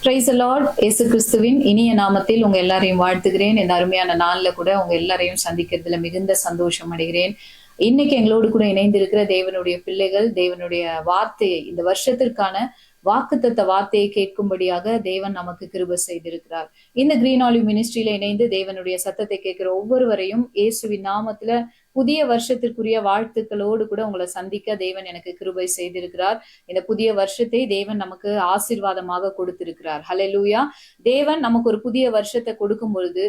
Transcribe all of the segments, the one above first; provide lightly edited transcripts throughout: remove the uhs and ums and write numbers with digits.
Praise the Lord. இயேசு கிறிஸ்துவின் இனிய நாமத்தில் உங்க எல்லாரையும் வாழ்த்துகிறேன். இந்த அருமையான நாள்ல கூட உங்க எல்லாரையும் சந்திக்கிறதுல மிகுந்த சந்தோஷம் அடைகிறேன். இன்னைக்கு எங்களோடு கூட இணைந்திருக்கிற தேவனுடைய பிள்ளைகள் தேவனுடைய வார்த்தையை, இந்த வருஷத்திற்கான வாக்குத்தத்த வார்த்தையை கேட்கும்படியாக தேவன் நமக்கு கிருபை செய்திருக்கிறார். இந்த கிரீன் ஆலிவ் மினிஸ்ட்ரியில இணைந்து தேவனுடைய சத்தத்தை கேட்கிற ஒவ்வொருவரையும் இயேசுவின் நாமத்துல புதிய வருஷத்திற்குரிய வாழ்த்துக்களோடு கூட உங்களை சந்திக்க தேவன் எனக்கு கிருபை செய்திருக்கிறார். இந்த புதிய வருஷத்தை தேவன் நமக்கு ஆசீர்வாதமாக கொடுத்திருக்கிறார். ஹல்லேலூயா. தேவன் நமக்கு ஒரு புதிய வருஷத்தை கொடுக்கும் பொழுது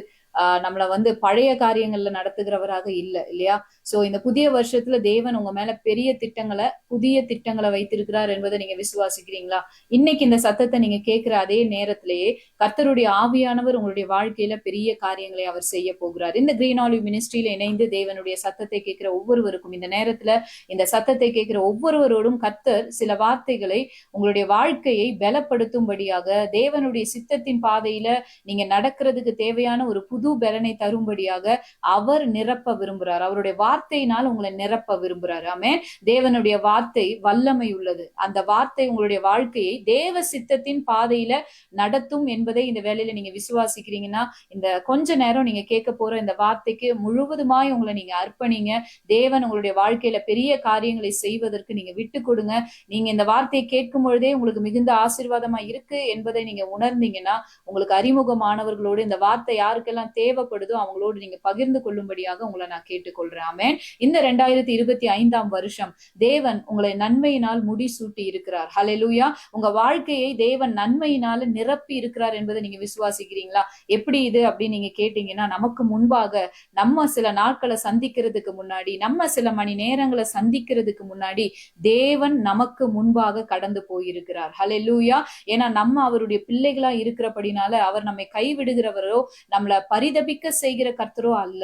நம்மள பழைய காரியங்கள்ல நடத்துகிறவராக இல்லையா? சோ இந்த புதிய வருஷத்துல தேவன் உங்க மேல பெரிய திட்டங்களை, புதிய திட்டங்களை வைத்திருக்கிறார் என்பதை நீங்க விசுவாசிக்கிறீங்களா? இன்னைக்கு இந்த சத்தத்தை நீங்க கேட்கிற அதே நேரத்திலேயே கர்த்தருடைய ஆவியானவர் உங்களுடைய வாழ்க்கையில பெரிய காரியங்களை அவர் செய்ய போகிறார். இந்த கிரீன் ஆலிவ் மினிஸ்ட்ரியில இணைந்து தேவனுடைய சத்தத்தை கேட்கிற ஒவ்வொருவருக்கும், இந்த நேரத்துல இந்த சத்தத்தை கேட்கிற ஒவ்வொருவரோடும் கர்த்தர் சில வார்த்தைகளை உங்களுடைய வாழ்க்கையை பலப்படுத்தும்படியாக, தேவனுடைய சித்தத்தின் பாதையில நீங்க நடக்கிறதுக்கு தேவையான ஒரு புது பலனை தரும்படியாக அவர் நிரப்ப விரும்புறார். அவருடைய வார்த்தையினால் உங்களை நிரப்ப விரும்புறாரு. ஆமென். தேவனுடைய வார்த்தை வல்லமை உள்ளது. அந்த வார்த்தை உங்களுடைய வாழ்க்கையை தேவ சித்தத்தின் பாதையில நடத்தும் என்பதை இந்த வேளையில நீங்க விசுவாசிக்கிறீங்கன்னா, இந்த கொஞ்ச நேரம் நீங்க கேட்க போற இந்த வார்த்தைக்கு முழுவதுமாய் உங்களை நீங்க அர்ப்பணிங்க. தேவன் உங்களுடைய வாழ்க்கையில பெரிய காரியங்களை செய்வதற்கு நீங்க விட்டு கொடுங்க. நீங்க இந்த வார்த்தையை கேட்கும் பொழுதே உங்களுக்கு மிகுந்த ஆசீர்வாதமா இருக்கு என்பதை நீங்க உணர்ந்தீங்கன்னா, உங்களுக்கு அறிமுகமானவர்களோடு இந்த வார்த்தை யாருக்கெல்லாம் தேவைப்படுதோ அவங்களோடு நீங்க பகிர்ந்து கொள்ளும்படியாக உங்களை நான் கேட்டுக்கொள்றேன். ஆமென். இந்த 2025 வருஷம் தேவன் உங்களை நன்மையினால் முடிசூட்டி இருக்கிறார். ஹல்லேலூயா. உங்க வாழ்க்கையை தேவன் நன்மையினால நிரப்பி இருக்கிறார் என்பதை நீங்க விசுவாசிக்கிறீங்களா? எப்படி இது அப்படின்னு நீங்க கேட்டீங்கன்னா, நமக்கு முன்பாக நம்ம சில நாட்களை சந்திக்கிறதுக்கு முன்னாடி, நம்ம சில மணி நேரங்களை சந்திக்கிறதுக்கு முன்னாடி தேவன் நமக்கு முன்பாக கடந்து போயிருக்கிறார். ஹல்லேலூயா. ஏன்னா நம்ம அவருடைய பிள்ளைகளா இருக்கிறபடினால அவர் நம்மை கைவிடுகிறவரோ நம்மள பரிதபிக்க செய்கிற கர்த்தரோ அல்ல.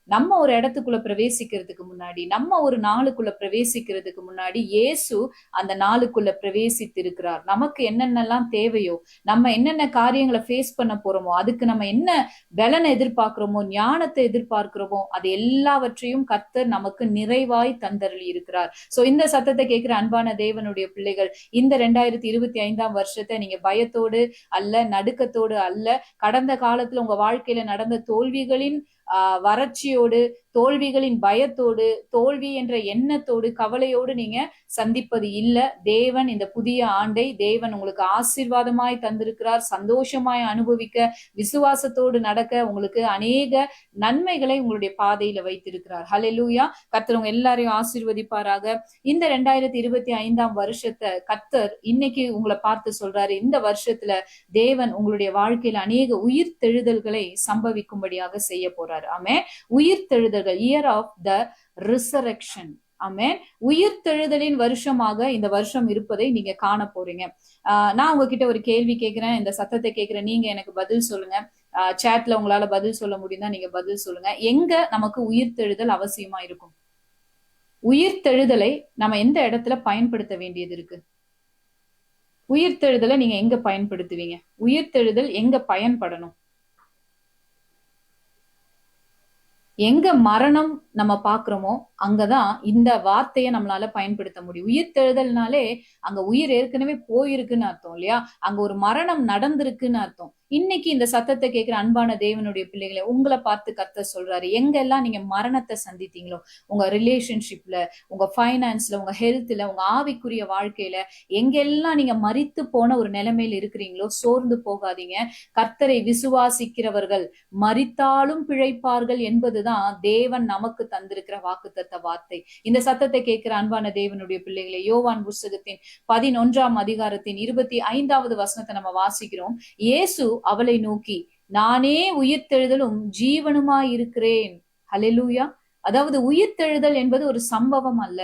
நம்ம ஒரு இடத்துக்குள்ள பிரவேசிக்கிறதுக்கு முன்னாடி, நம்ம ஒரு நாளுக்குள்ள பிரவேசிக்கிறதுக்கு முன்னாடி இயேசு அந்த நாளுக்குள்ள பிரவேசித்து இருக்கிறார். நமக்கு என்னென்னலாம் தேவையோ, நம்ம என்னென்ன காரியங்களை ஃபேஸ் பண்ண போறோமோ, அதுக்கு நம்ம என்ன பலனை எதிர்பார்க்கிறோமோ, ஞானத்தை எதிர்பார்க்கிறோமோ, அது எல்லாவற்றையும் கர்த்தர் நமக்கு நிறைவாய் தந்தருளி இருக்கிறார். சோ இந்த சத்தத்தை கேட்கிற அன்பான தேவனுடைய பிள்ளைகள், இந்த 2025 வருஷத்தை நீங்க பயத்தோடு அல்ல, நடுக்கத்தோடு அல்ல, கடந்த காலத்துல உங்க வாழ்க்கையில நடந்த தோல்விகளின் வறட்சியோடு, தோல்விகளின் பயத்தோடு, தோல்வி என்ற எண்ணத்தோடு, கவலையோடு நீங்க சந்திப்பது இல்ல. தேவன் இந்த புதிய ஆண்டை தேவன் உங்களுக்கு ஆசீர்வாதமாய் தந்திருக்கிறார். சந்தோஷமாய் அனுபவிக்க, விசுவாசத்தோடு நடக்க உங்களுக்கு அநேக நன்மைகளை உங்களுடைய பாதையில வைத்திருக்கிறார். ஹல்லேலூயா. கர்த்தர் உங்க எல்லாரையும் ஆசீர்வதிப்பாராக. இந்த 2025 வருஷத்தை கர்த்தர் இன்னைக்கு உங்களை பார்த்து சொல்றாரு, இந்த வருஷத்துல தேவன் உங்களுடைய வாழ்க்கையில அநேக உயிர் தெழுதல்களை சம்பவிக்கும்படியாக செய்ய போறாரு. ஆமென். உயிர் தெழுதல்கள், இயர் ஆஃப் த ரிசரக்ஷன். ஆமென். உயிர் தெழுதலின் வருஷமாக இந்த வருஷம் இருப்பதை நீங்க காண போறீங்க. நான் உங்ககிட்ட ஒரு கேள்வி கேட்கிறேன், இந்த சத்தத்தை கேட்கிறேன், நீங்க எனக்கு பதில் சொல்லுங்க. சாட்ல உங்களால பதில் சொல்ல முடியுதா? நீங்க பதில் சொல்லுங்க. எங்க நமக்கு உயிர் தெழுதல் அவசியமா இருக்கும்? உயிர் தெழுதலை நம்ம எந்த இடத்துல பயன்படுத்த வேண்டியது இருக்கு? உயிர் தெழுதலை நீங்க எங்க பயன்படுத்துவீங்க? உயிர் தெழுதல் எங்க பயன்படணும்? எங்க மரணம் நம்ம பாக்குறோமோ அங்கதான் இந்த வார்த்தையை நம்மளால பயன்படுத்த முடியும். உயிர் தெழுதல்னாலே அங்க உயிர் ஏற்கனவே போயிருக்குன்னு அர்த்தம் இல்லையா? அங்க ஒரு மரணம் நடந்திருக்குன்னு அர்த்தம். இன்னைக்கு இந்த சத்தத்தை கேட்கிற அன்பான தேவனுடைய பிள்ளைகளை உங்களை பார்த்து கர்த்தர் சொல்றாரு, எங்கெல்லாம் நீங்க மரணத்தை சந்தித்தீங்களோ, உங்க ரிலேஷன்ஷிப்ல, உங்க ஃபைனான்ஸ்ல, உங்க ஹெல்த்ல, உங்க ஆவிக்குரிய வாழ்க்கையில எங்கெல்லாம் நீங்க மரித்து போன ஒரு நிலைமையில இருக்கிறீங்களோ, சோர்ந்து போகாதீங்க. கர்த்தரை விசுவாசிக்கிறவர்கள் மரித்தாலும் பிழைப்பார்கள் என்பதுதான் தேவன் நமக்கு தந்திருக்கிற வாக்குத்தத்த வார்த்தை. இந்த சத்தத்தை கேட்கிற அன்பான தேவனுடைய பிள்ளைகளை, யோவான் புஸ்தகத்தின் 11ஆம் அதிகாரத்தின் 25வது வசனத்தை நம்ம வாசிக்கிறோம். இயேசு அவளை நோக்கி, நானே உயிர்த்தெழுதலும் ஜீவனுமாய் இருக்கிறேன். ஹல்லேலூயா. அதாவது உயிர்த்தெழுதல் என்பது ஒரு சம்பவம் அல்ல.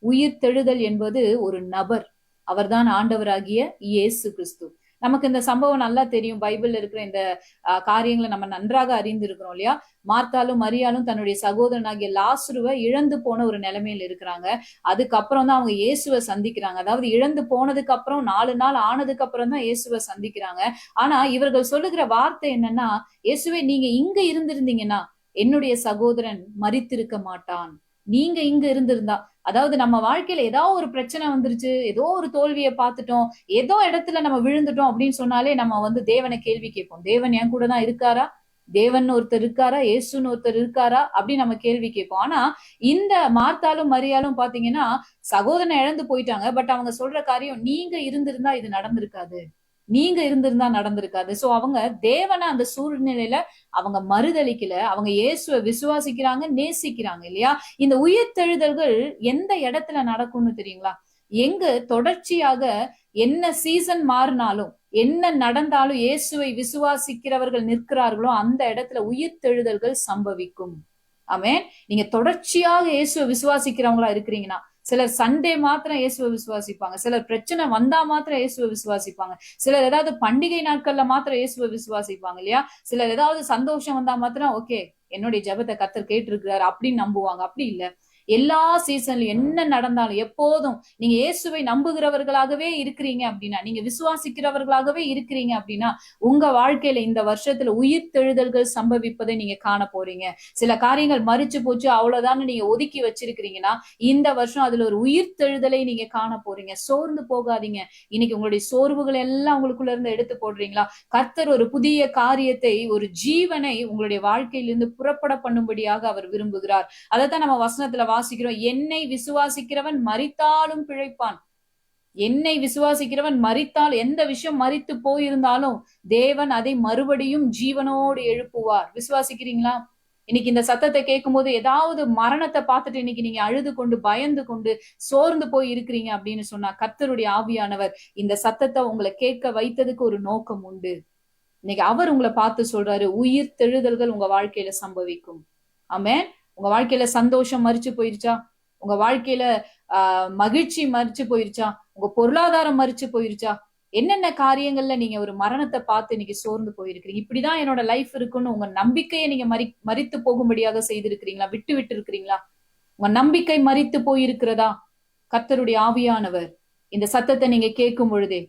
உயிர்த்தெழுதல் என்பது ஒரு நபர். அவர்தான் ஆண்டவராகிய இயேசு கிறிஸ்து. நமக்கு இந்த சம்பவம் நல்லா தெரியும். பைபிள்ல இருக்கிற இந்த காரியங்களை நம்ம நன்றாக அறிந்திருக்கிறோம் இல்லையா? மார்த்தாலும் மரியாலும் தன்னுடைய சகோதரனாகிய லாசருவை இழந்து போன ஒரு நிலைமையில இருக்கிறாங்க. அதுக்கப்புறம் தான் அவங்க இயேசுவை சந்திக்கிறாங்க. அதாவது இழந்து போனதுக்கு அப்புறம் 4 நாள் ஆனதுக்கு அப்புறம் தான் இயேசுவை சந்திக்கிறாங்க. ஆனா இவர்கள் சொல்லுகிற வார்த்தை என்னன்னா, இயேசுவே நீங்க இங்க இருந்திருந்தீங்கன்னா என்னுடைய சகோதரன் மரித்திருக்க மாட்டான். நீங்க இங்க இருந்திருந்தா, அதாவது நம்ம வாழ்க்கையில ஏதாவது ஒரு பிரச்சனை வந்துருச்சு, ஏதோ ஒரு தோல்வியை பார்த்துட்டோம், ஏதோ இடத்துல நம்ம விழுந்துட்டோம் அப்படின்னு சொன்னாலே நம்ம தேவனை கேள்வி கேட்போம். தேவன் என் கூட தான் இருக்காரா? தேவன் ஒருத்தர் இருக்காரா? இயேசுன்னு ஒருத்தர் இருக்காரா? அப்படின்னு நம்ம கேள்வி கேட்போம். ஆனா இந்த மார்த்தாலும் மரியாளும் பாத்தீங்கன்னா சகோதரனை இழந்து போயிட்டாங்க. பட் அவங்க சொல்ற காரியம், நீங்க இருந்திருந்தா இது நடந்திருக்காது, நீங்க இருந்திருந்தா நடந்திருக்காது. சோ அவங்க தேவனை அந்த சூழ்நிலையில அவங்க மறுதலிக்கல, அவங்க இயேசுவை விசுவாசிக்கிறாங்க, நேசிக்கிறாங்க இல்லையா? இந்த உயிர்த்தெழுதல்கள் எந்த இடத்துல நடக்கும்னு தெரியுங்களா? எங்க தொடர்ச்சியாக என்ன சீசன் மாறினாலும், என்ன நடந்தாலும் இயேசுவை விசுவாசிக்கிறவர்கள் நிற்கிறார்களோ அந்த இடத்துல உயிர்த்தெழுதல்கள் சம்பவிக்கும். ஆமென். நீங்க தொடர்ச்சியாக இயேசுவை விசுவாசிக்கிறவங்களா இருக்கிறீங்கன்னா, சிலர் சண்டே மாத்திரம் இயேசுவை விசுவாசிப்பாங்க, சிலர் பிரச்சனை வந்தா மாத்திரம் இயேசுவை விசுவாசிப்பாங்க, சிலர் ஏதாவது பண்டிகை நாட்கள்ல மாத்திரம் இயேசுவை விசுவாசிப்பாங்க இல்லையா? சிலர் ஏதாவது சந்தோஷம் வந்தா மாத்திரம் ஓகே, என்னுடைய ஜெபத்தை கர்த்தர் கேட்டு இருக்கிறாரு அப்படின்னு நம்புவாங்க. அப்படி இல்ல, எல்லா சீசன்லயும் என்ன நடந்தாலும் எப்போதும் நீங்க இயேசுவை நம்புகிறவர்களாகவே இருக்கிறீங்க அப்படின்னா, நீங்க விசுவாசிக்கிறவர்களாகவே இருக்கிறீங்க அப்படின்னா, உங்க வாழ்க்கையில இந்த வருஷத்துல உயிர்த்தெழுதல்கள் சம்பவிப்பதை நீங்க காண போறீங்க. சில காரியங்கள் மறிச்சு போச்சு அவ்வளவுதான் நீங்க ஒதுக்கி வச்சிருக்கிறீங்கன்னா, இந்த வருஷம் அதுல ஒரு உயிர்த்தெழுதலை நீங்க காண போறீங்க. சோர்ந்து போகாதீங்க. இன்னைக்கு உங்களுடைய சோர்வுகள் எல்லாம் உங்களுக்குள்ள இருந்து எடுத்து போடுறீங்களா? கர்த்தர் ஒரு புதிய காரியத்தை, ஒரு ஜீவனை உங்களுடைய வாழ்க்கையிலிருந்து புறப்பட பண்ணும்படியாக அவர் விரும்புகிறார். அதைத்தான் நம்ம வசனத்துல வாசிக்கிறோம். என்னை விசுவாசிக்கிறவன் மரித்தாலும் பிழைப்பான். என்னை விசுவாசிக்கிறவன் மரித்தால், எந்த விஷயம் மரித்து போயிருந்தாலும் தேவன் அதை மறுபடியும் ஜீவனோடு எழுப்புவார். விசுவாசிக்கிறீங்களா? இன்னைக்கு இந்த சத்தத்தை கேட்கும் போது ஏதாவது மரணத்தை பார்த்துட்டு இன்னைக்கு நீங்க அழுது கொண்டு, பயந்து கொண்டு, சோர்ந்து போய் இருக்கிறீங்க அப்படின்னு சொன்னா, கர்த்தருடைய ஆவியானவர் இந்த சத்தத்தை உங்களை கேட்க வைத்ததுக்கு ஒரு நோக்கம் உண்டு. இன்னைக்கு அவர் உங்களை பார்த்து சொல்றாரு, உயிர் தெழுதல்கள் உங்க வாழ்க்கையில சம்பவிக்கும். ஆமென். உங்க வாழ்க்கையில சந்தோஷம் மறிச்சு போயிருச்சா? உங்க வாழ்க்கையில மகிழ்ச்சி மறிச்சு போயிருச்சா? உங்க பொருளாதாரம் மறிச்சு போயிருச்சா? என்னென்ன காரியங்கள்ல நீங்க ஒரு மரணத்தை பார்த்து இன்னைக்கு சோர்ந்து போயிருக்கிறீங்க? இப்படிதான் என்னோட லைஃப் இருக்குன்னு உங்க நம்பிக்கையை நீங்க மறித்து போகும்படியாக செய்திருக்கிறீங்களா? விட்டு விட்டு இருக்கிறீங்களா? உங்க நம்பிக்கை மறித்து போயிருக்கிறதா? கர்த்தருடைய ஆவியானவர் இந்த சத்தத்தை நீங்க கேட்கும் பொழுதே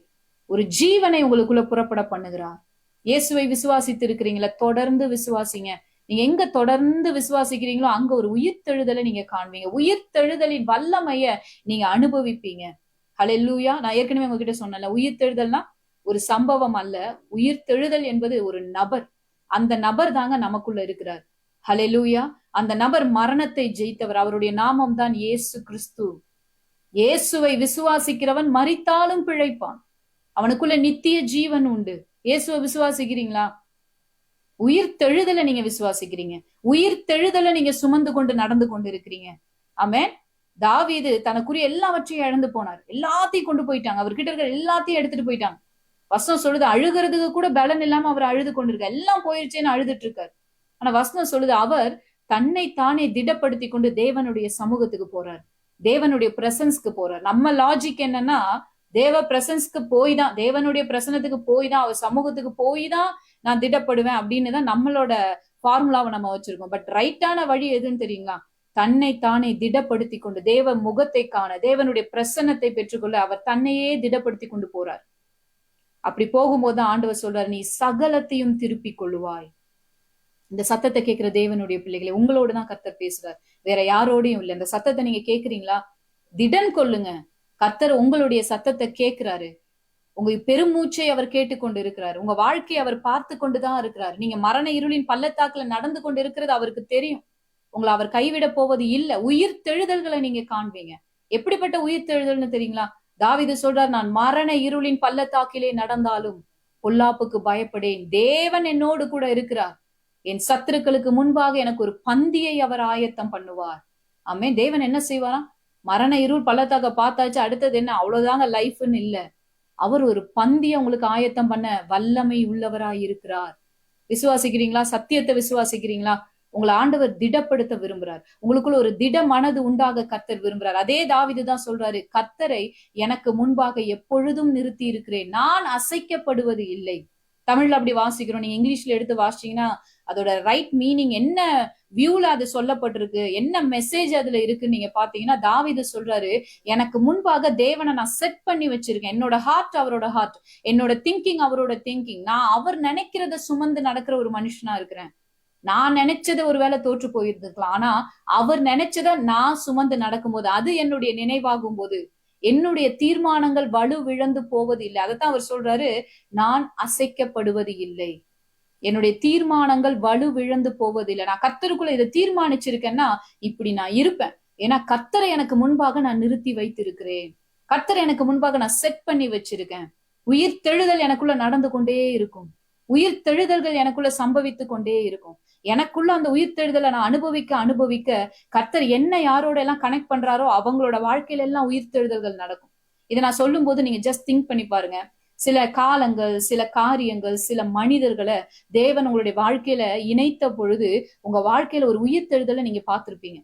ஒரு ஜீவனை உங்களுக்குள்ள புறப்பட பண்ணுகிறார். இயேசுவை விசுவாசித்து இருக்கிறீங்களா? தொடர்ந்து விசுவாசிங்க. நீங்க எங்க தொடர்ந்து விசுவாசிக்கிறீங்களோ அங்க ஒரு உயிர்த்தெழுதலை நீங்க காண்பீங்க. உயிர்த்தெழுதலின் வல்லமைய நீங்க அனுபவிப்பீங்க. ஹல்லேலூயா. நான் ஏற்கனவே உங்ககிட்ட சொன்னேன்ல, உயிர்த்தெழுதல்னா ஒரு சம்பவம் அல்ல. உயிர்த்தெழுதல் என்பது ஒரு நபர். அந்த நபர் தாங்க நமக்குள்ள இருக்கிறார். ஹல்லேலூயா. அந்த நபர் மரணத்தை ஜெயித்தவர். அவருடைய நாமம் தான் இயேசு கிறிஸ்து. இயேசுவை விசுவாசிக்கிறவன் மரித்தாலும் பிழைப்பான். அவனுக்குள்ள நித்திய ஜீவன் உண்டு. இயேசுவை விசுவாசிக்கிறீங்களா? உயிர்த்தெழுதலை நீங்க விசுவாசிக்கிறீங்க. உயிர்த்தெழுதலை நீங்க சுமந்து கொண்டு நடந்து கொண்டு இருக்கிறீங்க. ஆமென். தாவீது தனக்குரிய எல்லாவற்றையும் இழந்து போனார். எல்லாத்தையும் கொண்டு போயிட்டாங்க. அவர்கிட்ட இருக்கிற எல்லாத்தையும் எடுத்துட்டு போயிட்டாங்க. வசனம் சொல்லுது, அழுகிறதுக்கு கூட பலன் இல்லாம அவர் அழுது கொண்டிருக்கார். எல்லாம் போயிருச்சேன்னு அழுதுட்டு இருக்காரு. ஆனா வசனம் சொல்லுது, அவர் தன்னை தானே திடப்படுத்தி கொண்டு தேவனுடைய சமூகத்துக்கு போறார், தேவனுடைய பிரசன்ஸ்க்கு போறார். நம்ம லாஜிக் என்னன்னா, தேவ பிரசன்ஸ்க்கு போய் தான், தேவனுடைய பிரசனத்துக்கு போய் தான், அவர் சமூகத்துக்கு போய் தான் நான் திடப்படுவேன் அப்படின்னு தான் நம்மளோட ஃபார்முலாவை நம்ம வச்சிருக்கோம். பட் ரைட்டான வழி எதுன்னு தெரியுங்களா? தன்னை தானே திடப்படுத்தி கொண்டு தேவ முகத்தை காண, தேவனுடைய பிரசன்னத்தை பெற்றுக்கொள்ள அவர் தன்னையே திடப்படுத்தி கொண்டு போறார். அப்படி போகும்போது ஆண்டவர் சொல்றார், நீ சகலத்தையும் திருப்பி கொள்ளுவாய். இந்த சத்தத்தை கேட்கிற தேவனுடைய பிள்ளைகளை, உங்களோடுதான் கர்த்தர் பேசுறார், வேற யாரோடையும் இல்லை. இந்த சத்தத்தை நீங்க கேக்குறீங்களா? திடன் கொள்ளுங்க. கர்த்தர் உங்களுடைய சத்தத்தை கேட்கிறாரு. உங்க பெருமூச்சை அவர் கேட்டுக்கொண்டு இருக்கிறார். உங்க வாழ்க்கையை அவர் பார்த்து கொண்டுதான் இருக்கிறார். நீங்க மரண இருளின் பள்ளத்தாக்குல நடந்து கொண்டு இருக்கிறது அவருக்கு தெரியும். உங்களை அவர் கைவிட போவது இல்ல. உயிர் தெழுதல்களை நீங்க காண்பீங்க. எப்படிப்பட்ட உயிர் தெழுதல்னு தெரியுங்களா? தாவீது சொல்றார், நான் மரண இருளின் பள்ளத்தாக்கிலே நடந்தாலும் பொல்லாப்புக்கு பயப்படேன், தேவன் என்னோடு கூட இருக்கிறார். என் சத்துருக்களுக்கு முன்பாக எனக்கு ஒரு பந்தியை அவர் ஆயத்தம் பண்ணுவார். ஆமென். தேவன் என்ன செய்வாராம்? மரண இருள் பள்ளத்தாக்க பார்த்தாச்சு, அடுத்தது என்ன, அவ்வளவுதாங்க லைஃப்னு இல்ல. அவர் ஒரு பந்தியை உங்களுக்கு ஆயத்தம் பண்ண வல்லமை உள்ளவராய் இருக்கிறார். விசுவாசிக்கிறீங்களா? சத்தியத்தை விசுவாசிக்கிறீங்களா? உங்களை ஆண்டவர் திடப்படுத்த விரும்புறார். உங்களுக்குள்ள ஒரு திட மனது உண்டாக கர்த்தர் விரும்புறார். அதே தாவீதுதான் சொல்றாரு, கர்த்தரை எனக்கு முன்பாக எப்பொழுதும் நிறுத்தி இருக்கிறேன், நான் அசைக்கப்படுவது இல்லை. தமிழ்ல அப்படி வாசிக்கிறோம். நீங்க இங்கிலீஷ்ல எடுத்து வாசிச்சீங்கன்னா அதோட ரைட் மீனிங் என்ன வியூல அது சொல்லப்பட்டிருக்கு, என்ன மெசேஜ் அதுல இருக்குன்னு நீங்க பாத்தீங்கன்னா, தாவீது சொல்றாரு, எனக்கு முன்பாக தேவனை நான் செட் பண்ணி வச்சிருக்கேன். என்னோட ஹார்ட் அவரோட ஹார்ட், என்னோட திங்கிங் அவரோட திங்கிங். நான் அவர் நினைக்கிறத சுமந்து நடக்கிற ஒரு மனுஷனா இருக்கிறேன். நான் நினைச்சது ஒருவேளை தோற்று போயிருந்துக்கலாம். ஆனா அவர் நினைச்சத நான் சுமந்து நடக்கும்போது, அது என்னுடைய நினைவாகும் போது, என்னுடைய தீர்மானங்கள் வலுவிழந்து போவது இல்லை. அதைத்தான் அவர் சொல்றாரு, நான் அசைக்கப்படுவது இல்லை. என்னுடைய தீர்மானங்கள் வலுவிழந்து போவதில்லை. நான் கர்த்தருக்குள்ள இதை தீர்மானிச்சிருக்கேன்னா இப்படி நான் இருப்பேன். ஏன்னா கர்த்தரை எனக்கு முன்பாக நான் நிறுத்தி வைத்திருக்கிறேன். கர்த்தரை எனக்கு முன்பாக நான் செட் பண்ணி வச்சிருக்கேன். உயிர் தெழுதல் எனக்குள்ள நடந்து கொண்டே இருக்கும். உயிர் தெழுதல்கள் எனக்குள்ள சம்பவித்து கொண்டே இருக்கும். எனக்குள்ள அந்த உயிர் தெழுதலை நான் அனுபவிக்க கர்த்தர் என்ன யாரோட எல்லாம் கனெக்ட் பண்றாரோ அவங்களோட வாழ்க்கையில எல்லாம் உயிர் தெழுதல்கள் நடக்கும். இதை நான் சொல்லும் போது நீங்க ஜஸ்ட் திங்க் பண்ணி பாருங்க. சில காலங்கள், சில காரியங்கள், சில மனிதர்களை தேவன் உங்களுடைய வாழ்க்கையில இணைத்த பொழுது உங்க வாழ்க்கையில ஒரு உயிர் தெழுதலை நீங்க பார்த்திருப்பீங்க.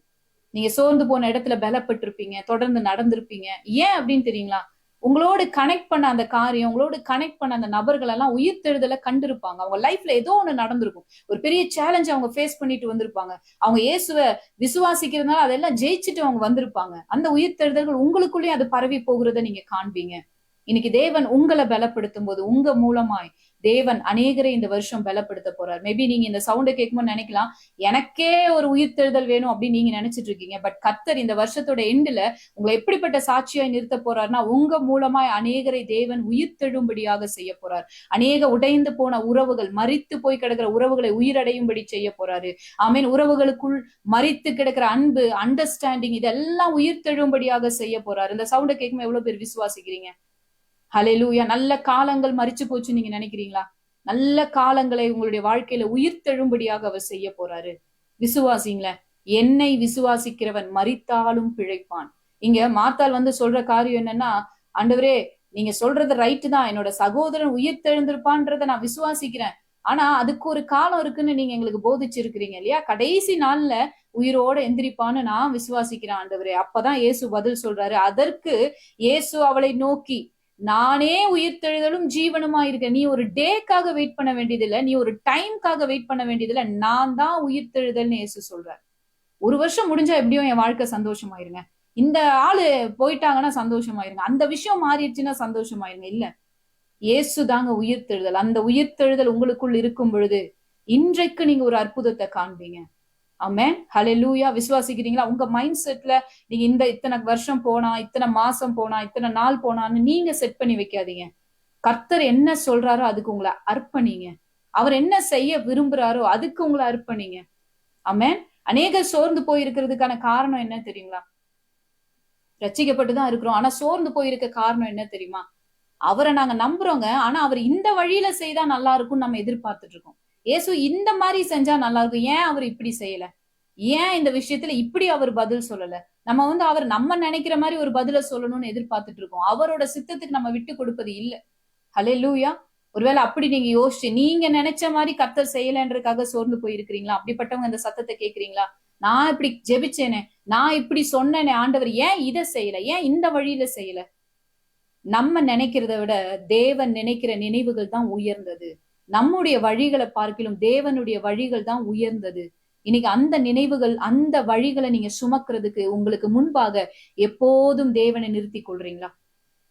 நீங்க சோர்ந்து போன இடத்துல பலப்பட்டிருப்பீங்க, தொடர்ந்து நடந்திருப்பீங்க. ஏன் அப்படின்னு தெரியுங்களா? உங்களோடு கனெக்ட் பண்ண அந்த காரியம், உங்களோடு கனெக்ட் பண்ண அந்த நபர்கள் எல்லாம் உயிர் தெழுதலை கண்டிருப்பாங்க. அவங்க லைஃப்ல ஏதோ ஒண்ணு நடந்திருக்கும். ஒரு பெரிய சேலஞ்ச் அவங்க ஃபேஸ் பண்ணிட்டு வந்திருப்பாங்க. அவங்க இயேசுவை விசுவாசிக்கிறதுனால அதெல்லாம் ஜெயிச்சுட்டு அவங்க வந்திருப்பாங்க. அந்த உயிர் தெழுதல்கள் உங்களுக்குள்ளேயே அது பரவி போகிறத நீங்க காண்பீங்க. இன்னைக்கு தேவன் உங்களை பலப்படுத்தும் போது உங்க மூலமாய் தேவன் அநேகரை இந்த வருஷம் பலப்படுத்த போறார். மேபி நீங்க இந்த சவுண்டை கேட்கும்போது நினைக்கலாம், எனக்கே ஒரு உயிர் தெழுதல் வேணும் அப்படின்னு நீங்க நினைச்சிட்டு இருக்கீங்க. பட் கர்த்தர் இந்த வருஷத்தோட எண்டுல உங்களை எப்படிப்பட்ட சாட்சியாய் நிறுத்த போறாருன்னா, உங்க மூலமாய் அநேகரை தேவன் உயிர் தெழும்படியாக செய்ய போறார். அநேக உடைந்து போன உறவுகள், மரித்து போய் கிடக்கிற உறவுகளை உயிரடையும்படி செய்ய போறாரு. ஆமீன். உறவுகளுக்குள் மரித்து கிடக்கிற அன்பு, அண்டர்ஸ்டாண்டிங், இதெல்லாம் உயிர் தெழும்படியாக செய்ய போறாரு. இந்த சவுண்டை கேட்கும்போது எவ்வளவு பேர் விசுவாசிக்கிறீங்க? ஹல்லேலூயா. நல்ல காலங்கள் மரிச்சு போச்சு நீங்க நினைக்கிறீங்களா? நல்ல காலங்களை உங்களுடைய வாழ்க்கையில உயிர் தெழும்படியாக அவர் செய்ய போறாரு. விசுவாசிங்களேன். என்னை விசுவாசிக்கிறவன் மரித்தாலும் பிழைப்பான். இங்க மார்த்தாள் சொல்ற காரியம் என்னன்னா, ஆண்டவரே நீங்க சொல்றது ரைட்டு தான், என்னோட சகோதரன் உயிர் தெழுந்திருப்பான்றத நான் விசுவாசிக்கிறேன். ஆனா அதுக்கு ஒரு காலம் இருக்குன்னு நீங்க எங்களுக்கு போதிச்சிருக்கிறீங்க இல்லையா? கடைசி நாள்ல உயிரோட எந்திரிப்பான்னு நான் விசுவாசிக்கிறேன் ஆண்டவரே. அப்பதான் இயேசு பதில் சொல்றாரு. அதற்கு இயேசு அவளை நோக்கி, நானே உயிர் தெழுதலும் ஜீவனுமா இருக்கேன். நீ ஒரு டேக்காக வெயிட் பண்ண வேண்டியதில்லை, நீ ஒரு டைம்காக வெயிட் பண்ண வேண்டியதில்லை, நான் தான் உயிர் தெழுதல்னு இயேசு சொல்றார். ஒரு வருஷம் முடிஞ்சா எப்படியும் என் வாழ்க்கை சந்தோஷமாயிருங்க. இந்த ஆளு போயிட்டாங்கன்னா சந்தோஷமாயிருங்க. அந்த விஷயம் மாறிடுச்சுன்னா சந்தோஷமாயிருங்க. இல்ல, இயேசு தாங்க உயிர் தெழுதல். அந்த உயிர் தெழுதல் உங்களுக்குள் இருக்கும் பொழுது இன்றைக்கு நீங்க ஒரு அற்புதத்தை காண்பீங்க. ஆமென். ஹல்லேலூயா. விசுவாசிக்கிறீங்களா? உங்க மைண்ட் செட்ல நீங்க இத்தனை வருஷம் போனா, இத்தனை மாசம் போனா, இத்தனை நாள் போனான்னு நீங்க செட் பண்ணி வைக்காதீங்க. கர்த்தர் என்ன சொல்றாரோ அதுக்கு உங்களை அர்ப்பணிங்க. அவர் என்ன செய்ய விரும்புறாரோ அதுக்கு உங்களை அர்ப்பணிங்க. ஆமென். அநேகர் சோர்ந்து போயிருக்கிறதுக்கான காரணம் என்ன தெரியுங்களா? ரட்சிக்கப்பட்டுதான் இருக்கிறோம், ஆனா சோர்ந்து போயிருக்க காரணம் என்ன தெரியுமா? அவரை நாங்க நம்புறோங்க, ஆனா அவர் இந்த வழியில செய்தா நல்லா இருக்கும்னு நம்ம எதிர்பார்த்துட்டு இருக்கோம். இயேசு இந்த மாதிரி செஞ்சா நல்லா இருக்கும், ஏன் அவர் இப்படி செய்யல? ஏன் இந்த விஷயத்துல இப்படி அவர் பதில் சொல்லல? நம்ம அவர் நம்ம நினைக்கிற மாதிரி ஒரு பதில சொல்லணும்னு எதிர்பார்த்துட்டு இருக்கோம். அவரோட சித்தத்துக்கு நம்ம விட்டு கொடுப்பது இல்ல. ஹல்லேலூயா. ஒருவேளை அப்படி நீங்க யோசிச்சு நீங்க நினைச்ச மாதிரி கர்த்தர் செய்யலன்றதுக்காக சோர்ந்து போயிருக்கிறீங்களா? அப்படிப்பட்டவங்க இந்த சத்தத்தை கேக்குறீங்களா? நான் இப்படி ஜெபிச்சேனே, நான் இப்படி சொன்னேனே, ஆண்டவர் ஏன் இதை செய்யல, ஏன் இந்த வழியில செய்யல? நம்ம நினைக்கிறத விட தேவன் நினைக்கிற நினைவுகள் தான் உயர்ந்தது. நம்முடைய வழிகளை பார்க்கிலும் தேவனுடைய வழிகள் தான் உயர்ந்தது. இன்னைக்கு அந்த நினைவுகள், அந்த வழிகளை நீங்க சுமக்கிறதுக்கு உங்களுக்கு முன்பாக எப்போதும் தேவனை நிறுத்தி கொள்றீங்களா?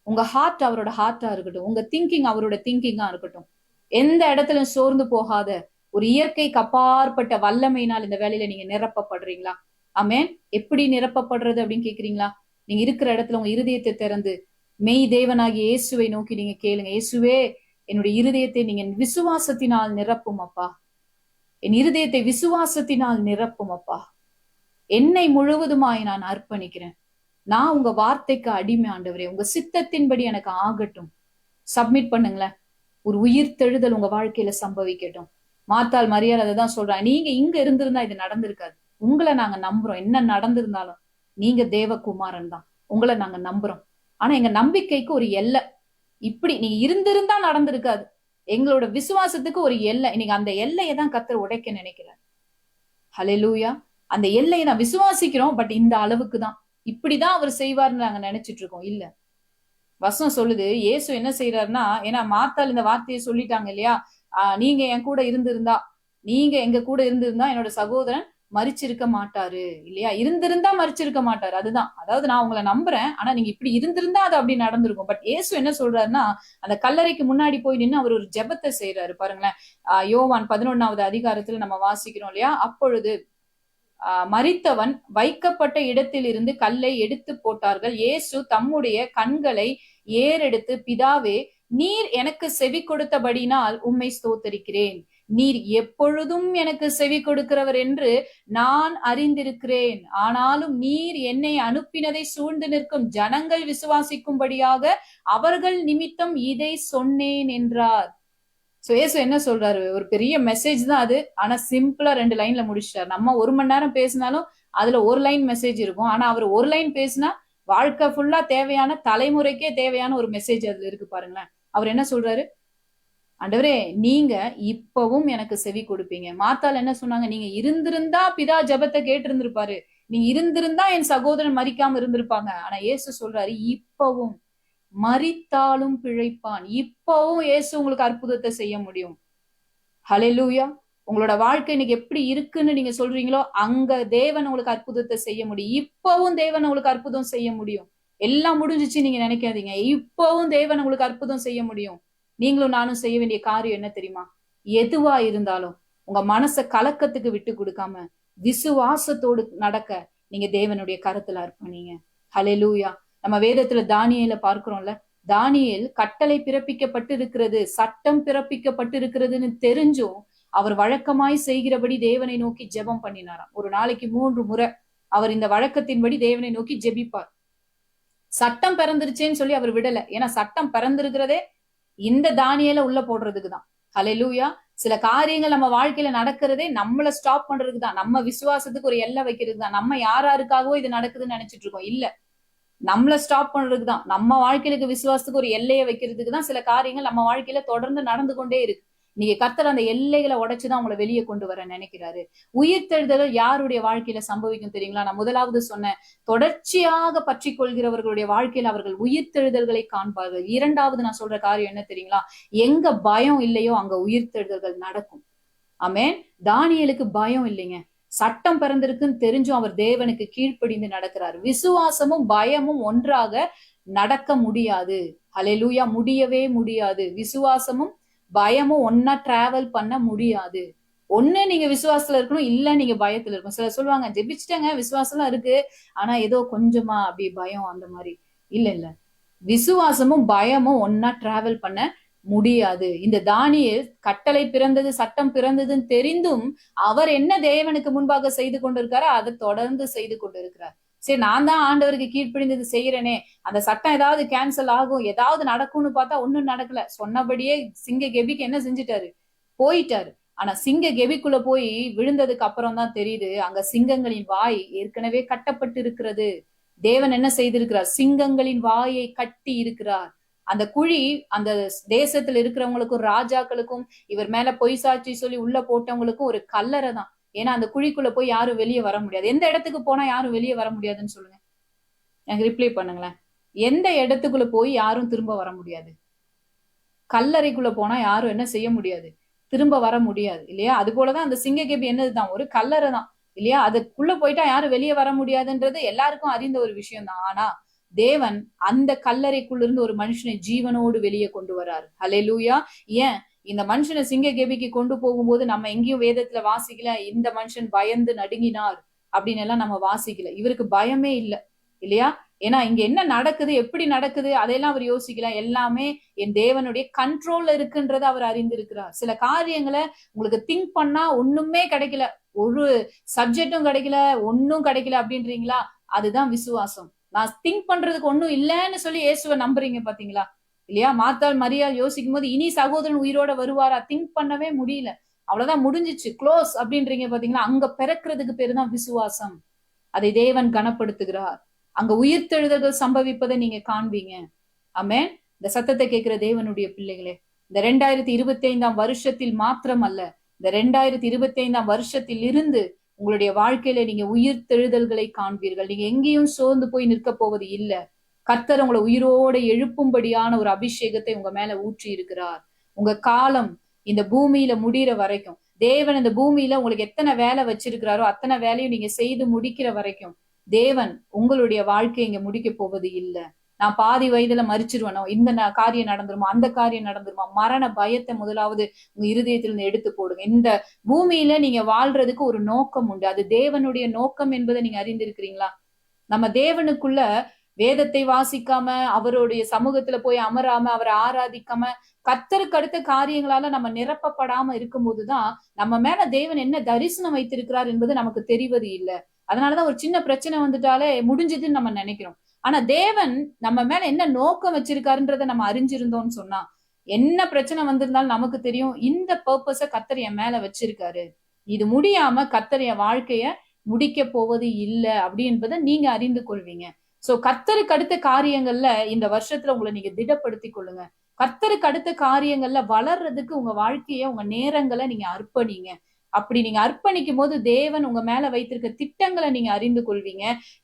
உங்க ஹார்ட் அவரோட ஹார்ட்டா இருக்கட்டும், உங்க திங்கிங் அவரோட திங்கிங்கா இருக்கட்டும். எந்த இடத்துல சோர்ந்து போகாத ஒரு இயற்கைக்கு அப்பாற்பட்ட வல்லமையினால் இந்த வேலையில நீங்க நிரப்பப்படுறீங்களா? ஆமென். எப்படி நிரப்பப்படுறது அப்படின்னு கேக்குறீங்களா? நீங்க இருக்கிற இடத்துல உங்க இருதயத்தை திறந்து மெய் தேவனாகிய இயேசுவை நோக்கி நீங்க கேளுங்க. இயேசுவே, என்னுடைய இருதயத்தை நீங்க விசுவாசத்தினால் நிரப்பும் அப்பா. என் இருதயத்தை விசுவாசத்தினால் நிரப்பும் அப்பா. என்னை முழுவதுமாய் நான் அர்ப்பணிக்கிறேன். நான் உங்க வார்த்தைக்கு அடிமை ஆண்டவரே. உங்க சித்தத்தின்படி எனக்கு ஆகட்டும். சப்மிட் பண்ணுங்களேன். ஒரு உயிர் தெழுதல் உங்க வாழ்க்கையில சம்பவிக்கட்டும். மார்த்தாள் மரியாள் அதைதான் சொல்றாங்க. நீங்க இங்க இருந்திருந்தா இது நடந்திருக்காது. உங்களை நாங்க நம்புறோம். என்ன நடந்திருந்தாலும் நீங்க தேவகுமாரன் தான். உங்களை நாங்க நம்புறோம். ஆனா எங்க நம்பிக்கைக்கு ஒரு எல்லை. இப்படி நீங்க இருந்திருந்தா நடந்திருக்காது. எங்களோட விசுவாசத்துக்கு ஒரு எல்லை. இன்னைக்கு அந்த எல்லையை தான் கர்த்தர் உடைக்க நினைக்கிறார். ஹல்லேலூயா. அந்த எல்லையை நான் விசுவாசிக்கிறோம், பட் இந்த அளவுக்கு தான், இப்படிதான் அவர் செய்வார்னு நாங்க நினைச்சிட்டு இருக்கோம். இல்ல, வசனம் சொல்லுது இயேசு என்ன செய்யறாருன்னா, ஏன்னா மார்த்தாள் இந்த வார்த்தையை சொல்லிட்டாங்க இல்லையா? நீங்க என் கூட இருந்திருந்தா, நீங்க எங்க கூட இருந்திருந்தா என்னோட சகோதரன் மரிச்சிருக்க மாட்டாரு இல்லையா? இருந்திருந்தா மரிச்சிருக்க மாட்டாரு. அதுதான். அதாவது நான் உங்களை நம்புறேன். ஆனா நீங்க இப்படி இருந்திருந்தா அது அப்படி நடந்திருக்கும். பட் இயேசு என்ன சொல்றாருன்னா, அந்த கல்லறைக்கு முன்னாடி போய் நின்னு அவர் ஒரு ஜெபத்தை செய்யறாரு பாருங்களேன். யோவான் 11வது அதிகாரத்துல நம்ம வாசிக்கிறோம் இல்லையா? அப்பொழுது மரித்தவன் வைக்கப்பட்ட இடத்தில் இருந்து கல்லை எடுத்து போட்டார்கள். இயேசு தம்முடைய கண்களை ஏறெடுத்து, பிதாவே, நீர் எனக்கு செவி கொடுத்தபடினால் உம்மை ஸ்தோத்தரிக்கிறேன். நீர் எப்பொழுதும் எனக்கு செவி கொடுக்கிறவர் என்று நான் அறிந்திருக்கிறேன். ஆனாலும் நீர் என்னை அனுப்பினதை சூழ்ந்து நிற்கும் ஜனங்கள் விசுவாசிக்கும்படியாக அவர்கள் நிமித்தம் இதை சொன்னேன் என்றார். சோ ஏசு என்ன சொல்றாரு? ஒரு பெரிய மெசேஜ் தான் அது. ஆனா சிம்பிளா 2 லைன்ல முடிச்சிட்டாரு. நம்ம 1 மணி நேரம் பேசினாலும் அதுல ஒரு லைன் மெசேஜ் இருக்கும். ஆனா அவர் ஒரு லைன் பேசினா வாழ்க்கை ஃபுல்லா தேவையான, தலைமுறைக்கே தேவையான ஒரு மெசேஜ் அதுல இருக்கு பாருங்களேன். அவர் என்ன சொல்றாரு? ஆண்டவரே, நீங்க இப்பவும் எனக்கு செவி கொடுப்பீங்க. மாத்தாள் என்ன சொன்னாங்க? நீங்க இருந்திருந்தா பிதா ஜெபத்தை கேட்டு இருந்திருப்பாரு. நீங்க இருந்திருந்தா என் சகோதரன் மரிக்காம இருந்திருப்பாங்க. ஆனா இயேசு சொல்றாரு, இப்பவும் மரித்தாலும் பிழைப்பான். இப்பவும் இயேசு உங்களுக்கு அற்புதத்தை செய்ய முடியும். ஹல்லேலூயா. உங்களோட வாழ்க்கை இன்னைக்கு எப்படி இருக்குன்னு நீங்க சொல்றீங்களோ அங்க தேவன் உங்களுக்கு அற்புதத்தை செய்ய முடியும். இப்பவும் தேவன் உங்களுக்கு அற்புதம் செய்ய முடியும். எல்லாம் முடிஞ்சிச்சு நீங்க நினைக்காதீங்க. இப்பவும் தேவன் உங்களுக்கு அற்புதம் செய்ய முடியும். நீங்களும் நானும் செய்ய வேண்டிய காரியம் என்ன தெரியுமா? எதுவா இருந்தாலும் உங்க மனசை கலக்கத்துக்கு விட்டு கொடுக்காம விசுவாசத்தோடு நடக்க நீங்க தேவனுடைய கருத்துல அர்ப்பணிங்க. ஹல்லேலூயா. நம்ம வேதத்துல தானியேல பார்க்கிறோம்ல. தானியேல் கட்டளை பிறப்பிக்கப்பட்டு இருக்கிறது, சட்டம் பிறப்பிக்கப்பட்டு இருக்கிறதுன்னு தெரிஞ்சும் அவர் வழக்கமாய் செய்கிறபடி தேவனை நோக்கி ஜெபம் பண்ணினாராம். ஒரு நாளைக்கு 3 முறை அவர் இந்த வழக்கத்தின்படி தேவனை நோக்கி ஜெபிப்பார். சட்டம் பிறந்துருச்சேன்னு சொல்லி அவர் விடல. ஏன்னா சட்டம் பிறந்திருக்கிறதே இந்த தானியேல உள்ள போடுறதுக்குதான். ஹல்லேலூயா. சில காரியங்கள் நம்ம வாழ்க்கையில நடக்கிறதே நம்மள ஸ்டாப் பண்றதுக்கு தான். நம்ம விசுவாசத்துக்கு ஒரு எல்லை வைக்கிறதுக்கு தான். நம்ம யாராருக்காகவோ இது நடக்குதுன்னு நினைச்சிட்டு இருக்கோம். இல்ல, நம்மள ஸ்டாப் பண்றதுக்கு தான். நம்ம வாழ்க்கையில விசுவாசத்துக்கு ஒரு எல்லையை வைக்கிறதுக்கு தான் சில காரியங்கள் நம்ம வாழ்க்கையில தொடர்ந்து நடந்து கொண்டே இருக்கு. நீங்க கர்த்தர் அந்த எல்லைகளை உடைச்சுதான் உங்களை வெளியே கொண்டு வர நினைக்கிறாரு. உயிர்த்தெழுதல் யாருடைய வாழ்க்கையில சம்பவிக்கும் தெரியுங்களா? நான் முதலாவது சொன்னேன், தொடர்ச்சியாக பற்றி கொள்கிறவர்களுடைய வாழ்க்கையில அவர்கள் உயிர்த்தெழுதல்களை காண்பார்கள். இரண்டாவது நான் சொல்ற காரியம் என்ன தெரியுங்களா? எங்க பயம் இல்லையோ அங்க உயிர்த்தெழுதல்கள் நடக்கும். ஆமென். தானியேலுக்கு பயம் இல்லைங்க. சட்டம் பிறந்திருக்குன்னு தெரிஞ்சும் அவர் தேவனுக்கு கீழ்ப்படிந்து நடக்கிறார். விசுவாசமும் பயமும் ஒன்றாக நடக்க முடியாது. ஹல்லேலூயா. முடியவே முடியாது. விசுவாசமும் பயமும் ஒன்னா டிராவல் பண்ண முடியாது. ஒண்ணு நீங்க விசுவாசத்துல இருக்கணும், இல்ல நீங்க பயத்துல இருக்கணும். சிலர் சொல்லுவாங்க, ஜெபிச்சுட்டேங்க, விசுவாசம் இருக்கு, ஆனா ஏதோ கொஞ்சமா அப்படி பயம் அந்த மாதிரி. இல்ல, விசுவாசமும் பயமும் ஒன்னா டிராவல் பண்ண முடியாது. இந்த தானியேல் கட்டளை பிறந்தது, சட்டம் பிறந்ததுன்னு தெரிந்தும் அவர் என்ன தேவனுக்கு முன்பாக செய்து கொண்டிருக்காரோ அதை தொடர்ந்து செய்து கொண்டிருக்கிறார். சரி, நான் தான் ஆண்டவருக்கு கீழ்ப்படிந்தது செய்யறேனே, அந்த சட்டம் ஏதாவது கேன்சல் ஆகும், ஏதாவது நடக்கும்னு பார்த்தா ஒண்ணும் நடக்கல. சொன்னபடியே சிங்க கெபிக்கு என்ன செஞ்சுட்டாரு? போயிட்டாரு. ஆனா சிங்க கெபிக்குள்ள போய் விழுந்ததுக்கு அப்புறம் தான் தெரியுது, அங்க சிங்கங்களின் வாய் ஏற்கனவே கட்டப்பட்டு இருக்கிறது. தேவன் என்ன செய்திருக்கிறார்? சிங்கங்களின் வாயை கட்டி இருக்கிறார். அந்த குழி அந்த தேசத்துல இருக்கிறவங்களுக்கும் ராஜாக்களுக்கும் இவர் மேல பொய் சாட்சி சொல்லி உள்ள போட்டவங்களுக்கும் ஒரு கல்லறை தான். ஏன்னா அந்த குழிக்குள்ள போய் யாரும் வெளியே வர முடியாது. எந்த இடத்துக்கு போனா யாரும் வெளியே வர முடியாதுன்னு சொல்லுங்க, எனக்கு ரிப்ளை பண்ணுங்களேன். எந்த இடத்துக்குள்ள போய் யாரும் திரும்ப வர முடியாது? கல்லறைக்குள்ள போனா யாரும் என்ன செய்ய முடியாது? திரும்ப வர முடியாது இல்லையா? அது போலதான் அந்த சிங்ககேபி என்னதுதான்? ஒரு கல்லறை தான் இல்லையா? அதுக்குள்ள போயிட்டா யாரும் வெளியே வர முடியாதுன்றது எல்லாருக்கும் அறிந்த ஒரு விஷயம் தான். ஆனா தேவன் அந்த கல்லறைக்குள்ள இருந்து ஒரு மனுஷனை ஜீவனோடு வெளியே கொண்டு வராரு. ஹல்லேலூயா. ஏன் இந்த மனுஷனை சிங்க கெபிக்கு கொண்டு போகும்போது நம்ம எங்கேயும் வேதத்துல வாசிக்கல இந்த மனுஷன் பயந்து நடுங்கினார் அப்படின்னு எல்லாம் நம்ம வாசிக்கல. இவருக்கு பயமே இல்லை இல்லையா? ஏன்னா இங்க என்ன நடக்குது, எப்படி நடக்குது, அதையெல்லாம் அவர் யோசிக்கல. எல்லாமே என் தேவனுடைய கண்ட்ரோல்ல இருக்குன்றத அவர் அறிந்திருக்கிறார். சில காரியங்களை உங்களுக்கு திங்க் பண்ணா ஒண்ணுமே கிடைக்கல, ஒரு சப்ஜெக்டும் கிடைக்கல, ஒன்னும் கிடைக்கல அப்படின்றீங்களா? அதுதான் விசுவாசம். நான் திங்க் பண்றதுக்கு ஒண்ணும் இல்லைன்னு சொல்லி இயேசுவை நம்புறீங்க பாத்தீங்களா இல்லையா? மாத்தாள் மரியாள் யோசிக்கும் போது இனி சகோதரன் உயிரோட வருவாரா? திங்க் பண்ணவே முடியல. அவ்வளவுதான், முடிஞ்சிச்சு, க்ளோஸ் அப்படின்றீங்க பாத்தீங்களா? அங்க பிறக்கிறதுக்கு பேரு தான் விசுவாசம். அதை தேவன் கனப்படுத்துகிறார். அங்க உயிர்த்தெழுதல்கள் சம்பவிப்பதை நீங்க காண்பீங்க. ஆமென். இந்த சத்தத்தை கேட்கிற தேவனுடைய பிள்ளைகளே, இந்த 2025 வருஷத்தில் மாத்திரம் அல்ல, இந்த 2025 வருஷத்தில் இருந்து உங்களுடைய வாழ்க்கையில நீங்க உயிர்த்தெழுதல்களை காண்பீர்கள். நீங்க எங்கேயும் சோர்ந்து போய் நிற்க போவது இல்ல. கர்த்தர் உங்களை உயிரோட எழுப்பும்படியான ஒரு அபிஷேகத்தை உங்க மேல ஊற்றி இருக்கிறார். உங்க காலம் இந்த பூமியில முடிகிற வரைக்கும் தேவன் இந்த பூமியில உங்களுக்கு எத்தனை வேலை வச்சிருக்கிறாரோ அத்தனை வேலையும் நீங்க செய்து முடிக்கிற வரைக்கும் தேவன் உங்களுடைய வாழ்க்கையை இங்க முடிக்க போவது இல்லை. நான் பாதி வயதுல மறிச்சிருவனோ, இந்த காரியம் நடந்துருமா, அந்த காரியம் நடந்துருமா, மரண பயத்தை முதலாவது உங்க இருதயத்திலிருந்து எடுத்து போடுங்க. இந்த பூமியில நீங்க வாழ்றதுக்கு ஒரு நோக்கம் உண்டு. அது தேவனுடைய நோக்கம் என்பதை நீங்க அறிந்திருக்கிறீங்களா? நம்ம தேவனுக்குள்ள வேதத்தை வாசிக்காம, அவருடைய சமூகத்துல போய் அமராம, அவரை ஆராதிக்காம, கர்த்தருக்கு அடுத்த காரியங்களால நம்ம நிரப்பப்படாம இருக்கும்போதுதான் நம்ம மேல தேவன் என்ன தரிசனம் வைத்திருக்கிறார் என்பது நமக்கு தெரிவது இல்லை. அதனாலதான் ஒரு சின்ன பிரச்சனை வந்துட்டாலே முடிஞ்சதுன்னு நம்ம நினைக்கிறோம். ஆனா தேவன் நம்ம மேல என்ன நோக்கம் வச்சிருக்காருன்றத நம்ம அறிஞ்சிருந்தோம்னு சொன்னா, என்ன பிரச்சனை வந்திருந்தாலும் நமக்கு தெரியும், இந்த பர்பஸ கர்த்தர் என் மேல வச்சிருக்காரு, இது முடியாம கர்த்தர் என் வாழ்க்கைய முடிக்க போவது இல்லை அப்படி என்பதை நீங்க அறிந்து கொள்வீங்க. சோ கர்த்தருக்கு அடுத்த காரியங்கள்ல இந்த வருஷத்துல உங்களை நீங்க திடப்படுத்திக் கொள்ளுங்க. கர்த்தருக்கு அடுத்த காரியங்கள்ல வளர்றதுக்கு உங்க வாழ்க்கைய, உங்க நேரங்களை நீங்க அர்ப்பணிங்க. அப்படி நீங்க அர்ப்பணிக்கும் போது தேவன் உங்க மேல வைத்திருக்க திட்டங்களை நீங்க அறிந்து கொள்வீங்க.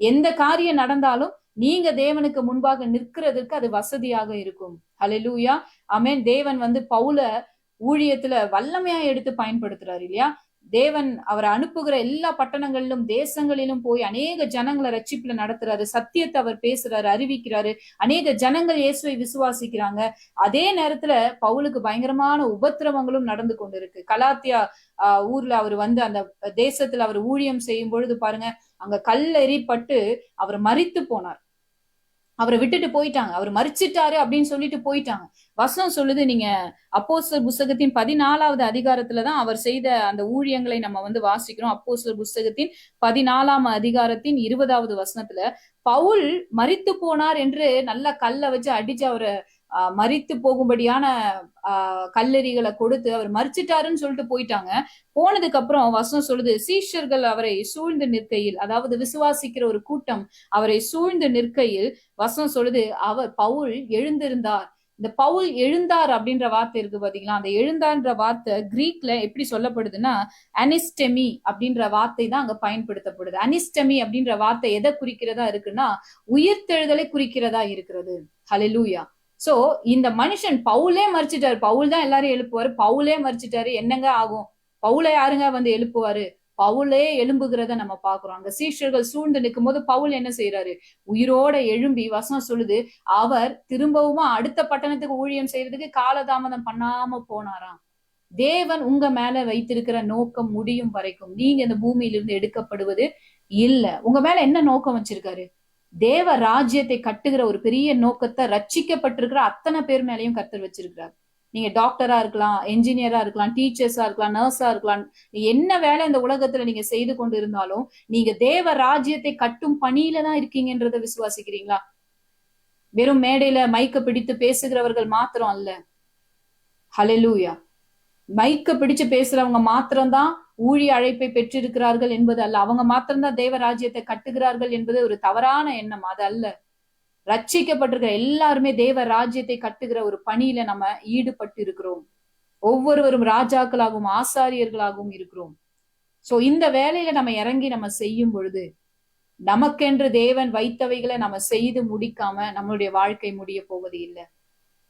எந்த காரியம் நடந்தாலும் நீங்க தேவனுக்கு முன்பாக நிற்கிறதுக்கு அது வசதியாக இருக்கும். ஹல்லேலூயா, ஆமென். தேவன் பவுல ஊழியத்துல வல்லமையா எடுத்து பயன்படுத்துறாரு இல்லையா? தேவன் அவரை அனுப்புகிற எல்லா பட்டணங்களிலும் தேசங்களிலும் போய் அநேக ஜனங்களை ரட்சிப்புல நடத்துறாரு, சத்தியத்தை அவர் பேசுறாரு, அறிவிக்கிறாரு, அநேக ஜனங்கள் இயேசுவை விசுவாசிக்கிறாங்க. அதே நேரத்துல பவுலுக்கு பயங்கரமான உபத்திரவங்களும் நடந்து கொண்டிருக்கு. கலாத்தியா ஊர்ல அவர் அந்த தேசத்துல அவர் ஊழியம் செய்யும் பொழுது பாருங்க, அங்க கல்லெறிப்பட்டு அவர் மரித்து போனார். அவரை விட்டுட்டு போயிட்டாங்க, அவர் மரிச்சிட்டாரு அப்படின்னு சொல்லிட்டு போயிட்டாங்க. வசனம் சொல்லுது, நீங்க அப்போஸ்தலர் புஸ்தகத்தின் 14வது அதிகாரத்துலதான் அவர் செய்த அந்த ஊழியங்களை நம்ம வாசிக்கிறோம். அப்போஸ்தலர் புஸ்தகத்தின் 14ஆம் அதிகாரத்தின் 20வது வசனத்துல பவுல் மரித்து போனார் என்று நல்லா கல்லை வச்சு அடிச்சு அவரை மரித்து போகும்படியான கல்லெறிகளை கொடுத்து அவர் மரிச்சிட்டாருன்னு சொல்லிட்டு போயிட்டாங்க. போனதுக்கு அப்புறம் வசனம் சொல்லுது, சீஷர்கள் அவரை சூழ்ந்து நிற்கையில், அதாவது விசுவாசிக்கிற ஒரு கூட்டம் அவரை சூழ்ந்து நிற்கையில் வசனம் சொல்லுது, பவுல் எழுந்திருந்தார். இந்த பவுல் எழுந்தார் அப்படின்ற வார்த்தை இருக்கு பாத்தீங்களா? அந்த எழுந்தார்ன்ற வார்த்தை கிரீக்ல எப்படி சொல்லப்படுதுன்னா அனிஸ்டெமி அப்படின்ற வார்த்தை தான் அங்க பயன்படுத்தப்படுது. அனிஸ்டெமி அப்படின்ற வார்த்தை எதை குறிக்கிறதா இருக்குன்னா உயிர்த்தெழுதலை குறிக்கிறதா இருக்கிறது. ஹல்லேலூயா. சோ இந்த மனுஷன் பவுலே மறிச்சிட்டாரு, பவுல் தான் எல்லாரையும் எழுப்புவாரு, பவுலே மறிச்சிட்டாரு, என்னங்க ஆகும்? பவுலை யாருங்க எழுப்புவாரு? பவுலே எழும்புகிறத நம்ம பாக்குறோம். அங்க சீஷர்கள் சூழ்ந்து நிற்கும் போது பவுல் என்ன செய்யறாரு? உயிரோட எழும்பி வசனம் சொல்லுது, அவர் திரும்பவும் அடுத்த பட்டணத்துக்கு ஊழியம் செய்யறதுக்கு காலதாமதம் பண்ணாம போனாராம். தேவன் உங்க மேல வைத்திருக்கிற நோக்கம் முடியும் வரைக்கும் நீங்க இந்த பூமியிலிருந்து எடுக்கப்படுவது இல்ல. உங்க மேல என்ன நோக்கம் வச்சிருக்காரு? தேவ ராஜ்யத்தை கட்டுகிற ஒரு பெரிய நோக்கத்தை ரட்சிக்கப்பட்டிருக்கிற அத்தனை பேர் மேலையும் கர்த்தர் வச்சிருக்கிறார். நீங்க டாக்டரா இருக்கலாம், என்ஜினியரா இருக்கலாம், டீச்சர்ஸா இருக்கலாம், நர்ஸா இருக்கலாம், என்ன வேலை இந்த உலகத்துல நீங்க செய்து கொண்டு இருந்தாலும் நீங்க தேவ ராஜ்யத்தை கட்டும் பணியில தான் இருக்கீங்கன்றத விசுவாசிக்கிறீங்களா? வெறும் மேடையில மைக்க பிடித்து பேசுகிறவர்கள் மாத்திரம் அல்ல. ஹல்லேலூயா. மைக்க பிடிச்சு பேசுறவங்க மாத்திரம்தான் ஊழிய அழைப்பை பெற்றிருக்கிறார்கள் என்பது அல்ல. அவங்க மாத்திரம்தான் தேவ ராஜ்யத்தை கட்டுகிறார்கள் என்பது ஒரு தவறான எண்ணம். அது அல்ல. ரட்சிக்கப்பட்டிருக்கிற எல்லாருமே தேவ ராஜ்யத்தை கட்டுகிற ஒரு பணியில நம்ம ஈடுபட்டு இருக்கிறோம். ஒவ்வொருவரும் ராஜாக்களாகவும் ஆசாரியர்களாகவும் இருக்கிறோம். சோ இந்த வேலையில நம்ம இறங்கி நம்ம செய்யும் பொழுது நமக்கென்று தேவன் வைத்தவைகளை நம்ம செய்து முடிக்காம நம்மளுடைய வாழ்க்கை முடிய போவது இல்லை.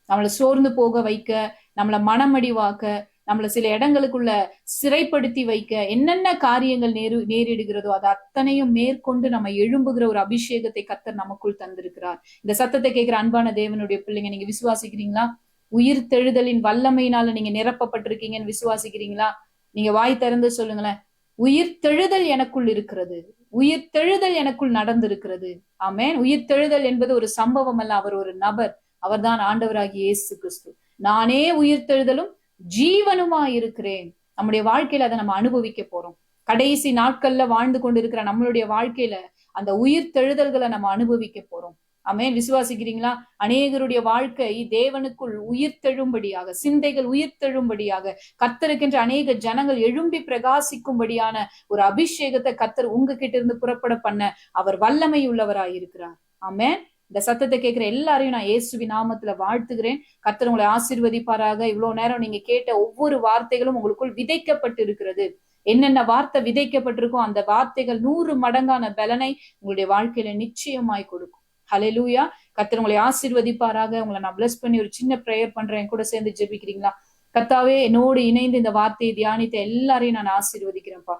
நம்மளை சோர்ந்து போக வைக்க, நம்மளை மனமடிவாக்க, நம்மள சில இடங்களுக்குள்ள சிறைப்படுத்தி வைக்க என்னென்ன காரியங்கள் நேரிடுகிறதோ அது அத்தனையும் மேற்கொண்டு நம்ம எழும்புகிற ஒரு அபிஷேகத்தை கர்த்தர் நமக்குள் தந்திருக்கிறார். இந்த சத்தத்தை கேட்கிற அன்பான தேவனுடைய பிள்ளைங்க, நீங்க விசுவாசிக்கிறீங்களா? உயிர் தெழுதலின் வல்லமையினால நீங்க நிரப்பப்பட்டிருக்கீங்கன்னு விசுவாசிக்கிறீங்களா? நீங்க வாய் திறந்து சொல்லுங்களேன், உயிர் தெழுதல் எனக்குள் இருக்கிறது, உயிர் தெழுதல் எனக்குள் நடந்திருக்கிறது. ஆமென். உயிர் தெழுதல் என்பது ஒரு சம்பவம் அல்ல, அவர் ஒரு நபர். அவர்தான் ஆண்டவராகிய இயேசு கிறிஸ்து. நானே உயிர் தெழுதலும் ஜீவனுமா இருக்கிறேன். நம்முடைய வாழ்க்கையில அதை நம்ம அனுபவிக்க போறோம். கடைசி நாட்கள்ல வாழ்ந்து கொண்டிருக்கிற நம்மளுடைய வாழ்க்கையில அந்த உயிர் தெழுதல்களை நம்ம அனுபவிக்க போறோம். ஆமென். விசுவாசிக்கிறீங்களா? அநேகருடைய வாழ்க்கை தேவனுக்குள் உயிர் தெழும்படியாக, சிந்தைகள் உயிர் தெழும்படியாக, கர்த்தருக்கென்று அநேக ஜனங்கள் எழும்பி பிரகாசிக்கும்படியான ஒரு அபிஷேகத்தை கர்த்தர் உங்ககிட்ட இருந்து புறப்பட பண்ண அவர் வல்லமை உள்ளவராய் இருக்கிறார். ஆமென். இந்த சத்தத்தை கேட்கிற எல்லாரையும் நான் இயேசுவின் நாமத்துல வாழ்த்துகிறேன். கர்த்தர் உங்களை ஆசீர்வதிப்பாராக. இவ்வளவு நேரம் நீங்க கேட்ட ஒவ்வொரு வார்த்தைகளும் உங்களுக்குள் விதைக்கப்பட்டு இருக்கிறது. என்னென்ன வார்த்தை விதைக்கப்பட்டிருக்கோ அந்த வார்த்தைகள் 100 மடங்கான பலனை உங்களுடைய வாழ்க்கையில நிச்சயமாய் கொடுக்கும். ஹல்லேலூயா. கர்த்தர் உங்களை ஆசீர்வதிப்பாராக. உங்களை நான் பிளஸ் பண்ணி ஒரு சின்ன பிரேயர் பண்றேன், கூட சேர்ந்து ஜெபிக்கிறீங்களா? கர்த்தாவே, என்னோடு இணைந்து இந்த வார்த்தையை தியானித்த எல்லாரையும் நான் ஆசீர்வதிக்கிறேன்ப்பா.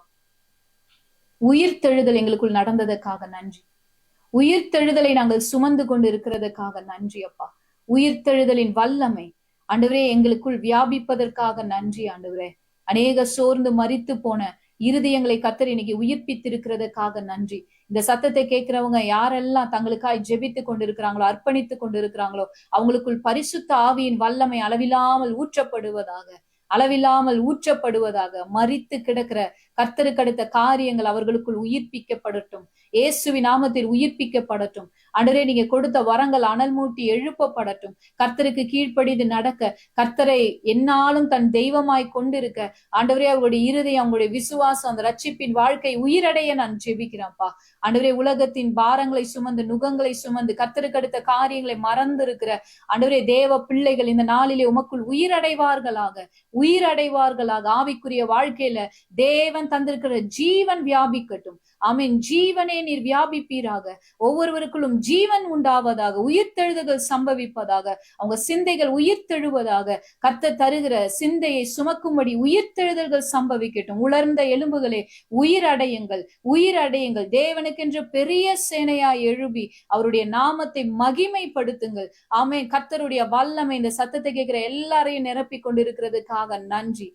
உயிர்த்தெழுதல் எங்களுக்குள் நடந்ததற்காக நன்றி. உயிர்த்தெழுதலை நாங்கள் சுமந்து கொண்டு இருக்கிறதுக்காக நன்றி அப்பா. உயிர்த்தெழுதலின் வல்லமை ஆண்டவரே எங்களுக்குள் வியாபிப்பதற்காக நன்றி ஆண்டவரே. அநேக சோர்ந்து மரித்து போன இருதயங்களை கர்த்தர் இன்னைக்கு உயிர்ப்பித்திருக்கிறதுக்காக நன்றி. இந்த சத்தத்தை கேட்கிறவங்க யாரெல்லாம் தங்களுக்காய் ஜெபித்து கொண்டிருக்கிறாங்களோ, அர்ப்பணித்து கொண்டிருக்கிறாங்களோ, அவங்களுக்குள் பரிசுத்த ஆவியின் வல்லமை அளவில்லாமல் ஊற்றப்படுவதாக மரித்து கிடக்கிற கர்த்தருக்கு அடுத்த காரியங்கள் அவர்களுக்குள் உயிர்ப்பிக்கப்படட்டும். இயேசுவின் நாமத்தில் உயிர்ப்பிக்கப்படட்டும். ஆண்டவரே, நீங்க கொடுத்த வரங்கள் அனல் மூட்டி எழுப்பப்படட்டும். கர்த்தருக்கு கீழ்ப்படிந்து நடக்க, கர்த்தரை என்னாலும் தன் தெய்வமாய் கொண்டிருக்க, ஆண்டவரே அவருடைய இருதயம், அவங்களுடைய விசுவாசம், அந்த ரட்சிப்பின் வாழ்க்கை உயிரடைய நான் ஜெபிக்கிறேன்ப்பா. ஆண்டவரே, உலகத்தின் பாரங்களை சுமந்து, நுகங்களை சுமந்து, கர்த்தருக்கு அடுத்த காரியங்களை மறந்து இருக்கிற ஆண்டவரே தேவ பிள்ளைகள் இந்த நாளிலே உமக்குள் உயிரடைவார்களாக. ஆவிக்குரிய வாழ்க்கையில தேவன் தந்திருக்கிற ஜீவன் வியாபிக்கட்டும். ஆமென். ஜீவனே நீர் வியாபிப்பீராக. ஒவ்வொருவருக்குள்ளும் ஜீவன் உண்டாவதாக. உயிர்த்தெழுதல் சம்பவிப்பதாக. அவங்க சிந்தைகள் உயிர்த்தெழுவதாக. கர்த்தர் தருகிற சிந்தையை சுமக்கும்படி உயிர்த்தெழுதல்கள் சம்பவிக்கட்டும். உலர்ந்த எலும்புகளே உயிரடையுங்கள். தேவனுக்கென்று பெரிய சேனையாய் எழுப்பி அவருடைய நாமத்தை மகிமைப்படுத்துங்கள். ஆமென். கர்த்தருடைய வல்லமை இந்த சத்தத்தை கேட்கிற எல்லாரையும் நிரப்பி கொண்டிருக்கிறதுக்காக நன்றி.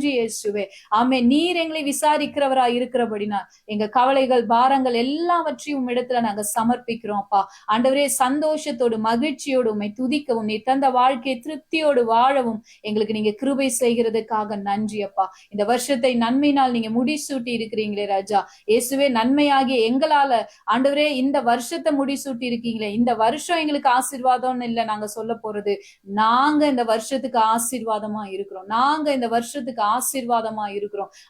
இயேசுவே. ஆமென். நீர் எங்களை விசாரிக்கிறவராய் இருக்கிறபடினா எங்க கவலைகள், பாரங்கள் எல்லாவற்றையும் இடத்துல நாங்க சமர்ப்பிக்கிறோம் அப்பா. ஆண்டவரே, சந்தோஷத்தோடு மகிழ்ச்சியோடு உம்மை துதிக்கவும், நீ தந்த வாழ்க்கையை திருப்தியோடு வாழவும் எங்களுக்கு நீங்க கிருபை செய்கிறதுக்காக நன்றி அப்பா. இந்த வருஷத்தை நன்மையினால் நீங்க முடிசூட்டி இருக்கிறீங்களே ராஜா. இயேசுவே, நன்மையாகிய எங்களால ஆண்டவரே இந்த வருஷத்தை முடிசூட்டி இருக்கீங்களே. இந்த வருஷம் எங்களுக்கு ஆசீர்வாதம்னு இல்ல நாங்க சொல்ல போறது, நாங்க இந்த வருஷத்துக்கு ஆசீர்வாதமா இருக்கிறோம்.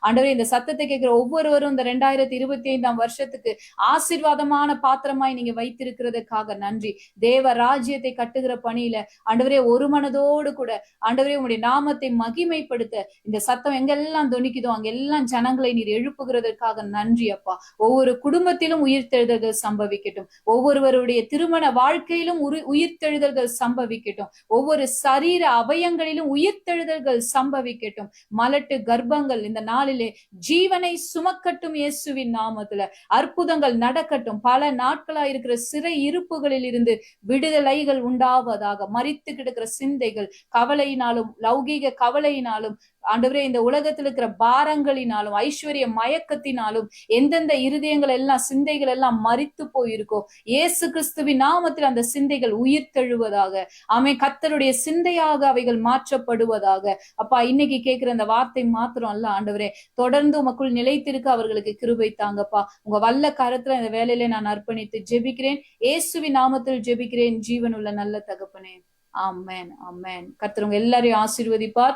ஆண்டவரே, இந்த சத்தத்தை கேட்கிற ஒவ்வொருவரும் இந்த 2025 வருஷத்துக்கு ஆசீர்வாதமான பாத்திரமாய் நீங்க வைத்திருக்கிறதுக்காக நன்றி. தேவ ராஜ்யத்தை கட்டுகிற பணியில ஆண்டவரே ஒரு மனதோடு கூட ஆண்டவரே உங்களுடைய நாமத்தை மகிமைப்படுத்த இந்த சத்தம் எங்கெல்லாம் தொனிக்குதோ அங்கெல்லாம் ஜனங்களை நீர் எழுப்புகிறதற்காக நன்றி அப்பா. ஒவ்வொரு குடும்பத்திலும் உயிர்த்தெழுதல்கள் சம்பவிக்கட்டும். ஒவ்வொருவருடைய திருமண வாழ்க்கையிலும் உயிர்த்தெழுதல்கள் சம்பவிக்கட்டும். ஒவ்வொரு சரீர அவயங்களிலும் உயிர்த்தெழுதல்கள் சம்பவிக்கட்டும். மலட்டு கர்ப்பங்கள் இந்த நாளிலே ஜீவனை சுமக்கட்டும். இயேசுவின் நாமத்துல அற்புதங்கள் நடக்கட்டும். பல நாட்களா இருக்கிற சிறை இருப்புகளில் இருந்து விடுதலைகள் உண்டாவதாக. மரித்து கிடக்கிற சிந்தைகள், கவலையினாலும் லௌகீக கவலையினாலும் ஆண்டவரே இந்த உலகத்தில் இருக்கிற பாரங்களினாலும் ஐஸ்வர்ய மயக்கத்தினாலும் எந்தெந்த இருதயங்கள் எல்லாம் சிந்தைகள் எல்லாம் மரித்து போயிருக்கோ, இயேசு கிறிஸ்துவின் நாமத்தில் அந்த சிந்தைகள் உயிர்த்தெழுவதாக. ஆமென். கர்த்தருடைய சிந்தையாக அவைகள் மாற்றப்படுவதாக. அப்பா, இன்னைக்கு கேட்கிற அந்த வார்த்தை மாத்திரம் அல்ல ஆண்டவரே, தொடர்ந்து உமக்குள் நிலைத்திருக்க அவர்களுக்கு கிருபை தாங்கப்பா. உங்க வல்ல கரத்துல இந்த வேலையில நான் அர்ப்பணித்து ஜெபிக்கிறேன். இயேசுவின் நாமத்தில் ஜெபிக்கிறேன், ஜீவனுள்ள நல்ல தகப்பனே. ஆமென். கர்த்தர் உங்க எல்லாரையும் ஆசீர்வதிப்பார்.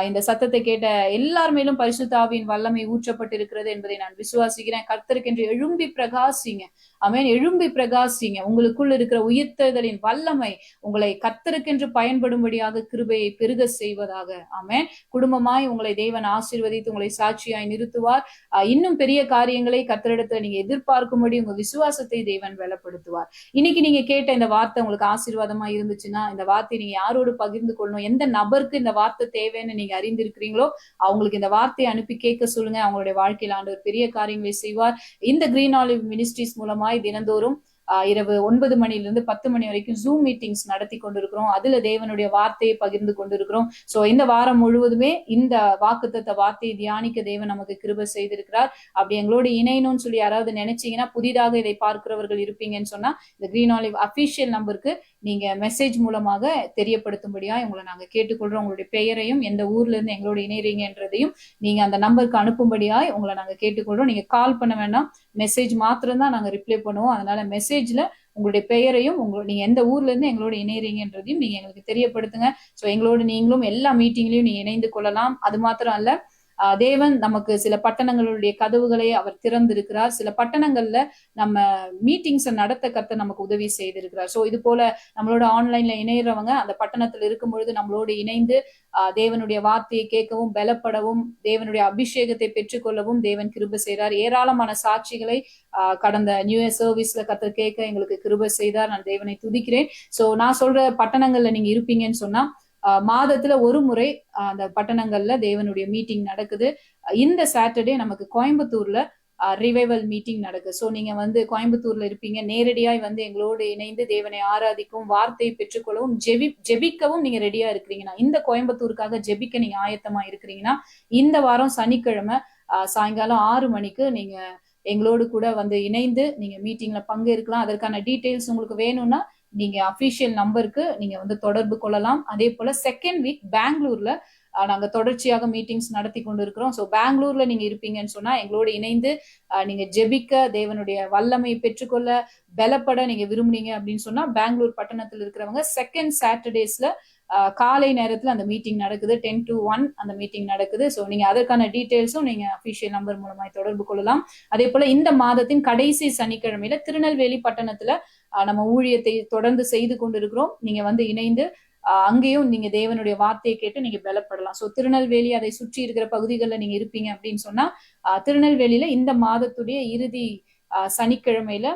இந்த சத்தத்தை கேட்ட எல்லார் மேலும் பரிசுத்த ஆவியின் வல்லமை ஊற்றப்பட்டிருக்கிறது என்பதை நான் விசுவாசிக்கிறேன். கர்த்தருக்கென்று எழும்பி பிரகாசிங்க. ஆமென். எழும்பி பிரகாசிங்க. உங்களுக்குள் இருக்கிற உயிர்த்தெழுதலின் வல்லமை உங்களை கர்த்தருக்கென்று பயன்படும்படியாக கிருபையை பெருக செய்வதாக. ஆமென். குடும்பமாய் உங்களை தேவன் ஆசீர்வதித்து உங்களை சாட்சியாய் நிறுத்துவார். இன்னும் பெரிய காரியங்களை கர்த்தரிடத்துல நீங்க எதிர்பார்க்கும்படி உங்க விசுவாசத்தை தேவன் பலப்படுத்துவார். இன்னைக்கு நீங்க கேட்ட இந்த வார்த்தை உங்களுக்கு ஆசீர்வாதமா இருந்துச்சுன்னா இந்த வார்த்தை நீங்க யாரோடு பகிர்ந்து கொள்ளணும், எந்த நபருக்கு இந்த வார்த்தை தேவைன்னு நீங்க அறிந்திருக்கிறீங்களோ அவங்களுக்கு இந்த வார்த்தையை அனுப்பி கேட்க சொல்லுங்க. அவங்களுடைய வாழ்க்கையில் ஆண்டவர் பெரிய காரியங்களை செய்வார். இந்த கிரீன் ஆலிவ் மினிஸ்ட்ரிஸ் மூலமாய் தினந்தோறும் இரவு 9 மணிலிருந்து 10 மணி வரைக்கும் ஜூம் மீட்டிங்ஸ் நடத்தி கொண்டிருக்கிறோம். அதுல தேவனுடைய வார்த்தையை பகிர்ந்து கொண்டிருக்கிறோம். சோ இந்த வாரம் முழுவதுமே இந்த வாக்குத்தத்த வார்த்தையை தியானிக்க தேவன் நமக்கு கிருபை செய்திருக்கிறார். அப்படி எங்களோட இணையணும்னு சொல்லி யாராவது நினைச்சீங்கன்னா, புதிதாக இதை பார்க்கிறவர்கள் இருப்பீங்கன்னு சொன்னா இந்த கிரீன் ஆலிவ் அபிஷியல் நம்பருக்கு நீங்க மெசேஜ் மூலமாக தெரியப்படுத்தும்படியா உங்களை நாங்க கேட்டுக்கொள்றோம். உங்களுடைய பெயரையும் எந்த ஊர்ல இருந்து எங்களோட இணைறீங்கன்றதையும் நீங்க அந்த நம்பருக்கு அனுப்பும்படியா உங்களை நாங்க கேட்டுக்கொள்றோம். நீங்க கால் பண்ண வேண்டாம், மெசேஜ் மாத்திரம் தான் நாங்க ரிப்ளை பண்ணுவோம். அதனால மெசேஜ்ல உங்களுடைய பெயரையும் நீங்க எந்த ஊர்ல இருந்து எங்களோட இணைறீங்கன்றதையும் நீங்க எங்களுக்கு தெரியப்படுத்துங்க. சோ எங்களோட நீங்களும் எல்லா மீட்டிங்லயும் நீங்க இணைந்து கொள்ளலாம். அது மாத்திரம் அல்ல, தேவன் நமக்கு சில பட்டணங்களுடைய கதவுகளை அவர் திறந்திருக்கிறார். சில பட்டணங்கள்ல நம்ம மீட்டிங்ஸ் நடத்த கர்த்தர் நமக்கு உதவி செய்திருக்கிறார். சோ இது போல நம்மளோட ஆன்லைன்ல இணையறவங்க அந்த பட்டணத்துல இருக்கும் பொழுது நம்மளோடு இணைந்து தேவனுடைய வார்த்தையை கேட்கவும் பலப்படவும் தேவனுடைய அபிஷேகத்தை பெற்றுக்கொள்ளவும் தேவன் கிருபை செய்கிறார். ஏராளமான சாட்சிகளை கடந்த நியூ இயர் சர்வீஸ்ல கர்த்தர் கேட்க எங்களுக்கு கிருபை செய்தார். நான் தேவனை துதிக்கிறேன். சோ நான் சொல்ற பட்டணங்கள்ல நீங்க இருப்பீங்கன்னு சொன்னா மாதத்துல ஒரு முறை அந்த பட்டணங்கள்ல தேவனுடைய மீட்டிங் நடக்குது. இந்த சாட்டர்டே நமக்கு கோயம்புத்தூர்ல ரிவைவல் மீட்டிங் நடக்குது. ஸோ நீங்க வந்து கோயம்புத்தூர்ல இருப்பீங்க, நேரடியாய் வந்து எங்களோடு இணைந்து தேவனை ஆராதிக்கவும் வார்த்தையை பெற்றுக்கொள்ளவும் ஜெபிக்கவும் நீங்க ரெடியா இருக்கிறீங்கன்னா, இந்த கோயம்புத்தூருக்காக ஜெபிக்க நீங்க ஆயத்தமா இருக்கிறீங்கன்னா, இந்த வாரம் சனிக்கிழமை சாயங்காலம் 6 மணிக்கு நீங்க எங்களோடு கூட வந்து இணைந்து நீங்க மீட்டிங்ல பங்கேற்கலாம். அதற்கான டீடைல்ஸ் உங்களுக்கு வேணும்னா நீங்க அபிஷியல் நம்பருக்கு நீங்க வந்து தொடர்பு கொள்ளலாம். அதே போல செகண்ட் வீக் பெங்களூர்ல நாங்க தொடர்ச்சியாக மீட்டிங்ஸ் நடத்தி கொண்டு இருக்கிறோம். ஸோ பெங்களூர்ல நீங்க இருப்பீங்கன்னு சொன்னா எங்களோடு இணைந்து நீங்க ஜெபிக்க, தேவனுடைய வல்லமை பெற்றுக்கொள்ள, பலப்பட நீங்க விரும்புனீங்க அப்படின்னு சொன்னா பெங்களூர் பட்டணத்தில் இருக்கிறவங்க செகண்ட் சாட்டர்டேஸ்ல காலை நேரத்துல அந்த மீட்டிங் நடக்குது. 10 to 1 அந்த மீட்டிங் நடக்குது. ஸோ நீங்க அதற்கான டீடைல்ஸும் நீங்க அபிஷியல் நம்பர் மூலமாய் தொடர்பு கொள்ளலாம். அதே போல இந்த மாதத்தின் கடைசி சனிக்கிழமையில திருநெல்வேலி பட்டணத்துல நம்ம ஊழியத்தை தொடர்ந்து செய்து கொண்டிருக்கிறோம். நீங்க வந்து இணைந்து அங்கேயும் நீங்க தேவனுடைய வார்த்தையை கேட்டு நீங்க பலப்படலாம். ஸோ திருநெல்வேலி அதை சுற்றி இருக்கிற பகுதிகளில் நீங்க இருப்பீங்க அப்படின்னு சொன்னா திருநெல்வேலியில இந்த மாதத்துடைய இறுதி சனிக்கிழமையில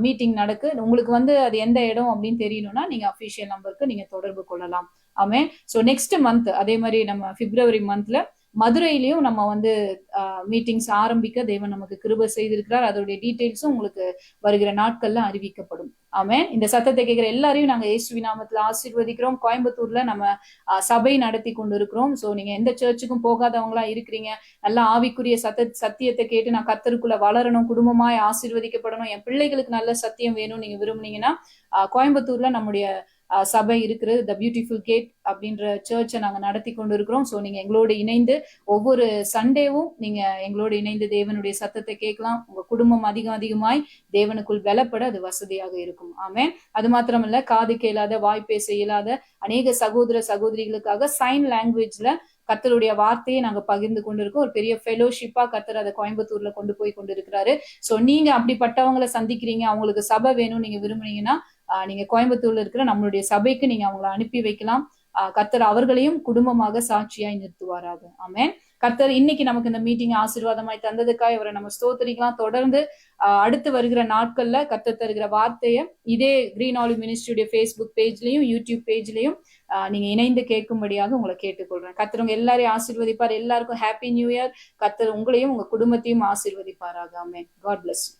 மீட்டிங் நடக்கு. உங்களுக்கு வந்து அது எந்த இடம் அப்படின்னு தெரியணும்னா நீங்க அபிஷியல் நம்பருக்கு நீங்க தொடர்பு கொள்ளலாம். ஆமே. ஸோ நெக்ஸ்ட் மந்த் அதே மாதிரி நம்ம பிப்ரவரி மந்த்ல மதுரையிலையும் நம்ம வந்து மீட்டிங்ஸ் ஆரம்பிக்க தேவன் நமக்கு கிருபை செய்திருக்கிறார். அதோடைய டீடைல்ஸும் உங்களுக்கு வருகிற நாட்கள்ல அறிவிக்கப்படும். ஆமே. இந்த சத்தத்தை கேட்கிற எல்லாரையும் நாங்க இயேசுவின் நாமத்துல ஆசீர்வதிக்கிறோம். கோயம்புத்தூர்ல நம்ம சபை நடத்தி கொண்டு இருக்கிறோம். ஸோ நீங்க எந்த சர்ச்சுக்கும் போகாதவங்களா இருக்கிறீங்க, நல்லா ஆவிக்குரிய சத்தியத்தை கேட்டு நான் கர்த்தருக்குள்ள வளரணும், குடும்பமாய் ஆசீர்வதிக்கப்படணும், என் பிள்ளைகளுக்கு நல்ல சத்தியம் வேணும் நீங்க விரும்புனீங்கன்னா கோயம்புத்தூர்ல நம்முடைய சபை இருக்கிறது. த பியூட்டிஃபுல் கேட் அப்படின்ற சர்ச்சை நாங்க நடத்தி கொண்டு இருக்கிறோம். ஸோ நீங்க எங்களோடு இணைந்து ஒவ்வொரு சண்டேவும் நீங்க எங்களோடு இணைந்து தேவனுடைய சத்தத்தை கேட்கலாம். உங்க குடும்பம் அதிகமாய் தேவனுக்குள் பலப்பட அது வசதியாக இருக்கும். ஆமே. அது மாத்திரமல்ல, காது கேளாத, வாய் பேச இயலாத அநேக சகோதர சகோதரிகளுக்காக சைன் லாங்குவேஜ்ல கர்த்தருடைய வார்த்தையை நாங்க பகிர்ந்து கொண்டிருக்கோம். ஒரு பெரிய ஃபெலோஷிப்பா கர்த்தர் அதை கோயம்புத்தூர்ல கொண்டு போய் கொண்டிருக்கிறாரு. ஸோ நீங்க அப்படிப்பட்டவங்களை சந்திக்கிறீங்க, அவங்களுக்கு சபை வேணும் நீங்க விரும்புனீங்கன்னா நீங்க கோயம்புத்தூர்ல இருக்கிற நம்மளுடைய சபைக்கு நீங்க அவங்களை அனுப்பி வைக்கலாம். கர்த்தர் அவர்களையும் குடும்பமாக சாட்சியாய் நிறுத்துவாராக. ஆமென். கர்த்தர் இன்னைக்கு நமக்கு இந்த மீட்டிங் ஆசீர்வாதமாய் தந்ததுக்காக இவரை நம்ம ஸ்தோத்திரிக்கலாம். தொடர்ந்து அடுத்து வருகிற நாட்கள்ல கர்த்தர் தருகிற வார்த்தையை இதே கிரீன் ஆலிவ் மினிஸ்ட்ரியுடைய ஃபேஸ்புக் பேஜ்லயும் யூடியூப் பேஜ்லயும் நீங்க இணைந்து கேட்கும்படியாக உங்களை கேட்டுக்கொள்றேன். கர்த்தர் உங்க எல்லாரையும் ஆசீர்வதிப்பார். எல்லாருக்கும் ஹாப்பி நியூ இயர். கர்த்தர் உங்களையும் உங்க குடும்பத்தையும் ஆசீர்வதிப்பாராக. ஆமென். God bless you.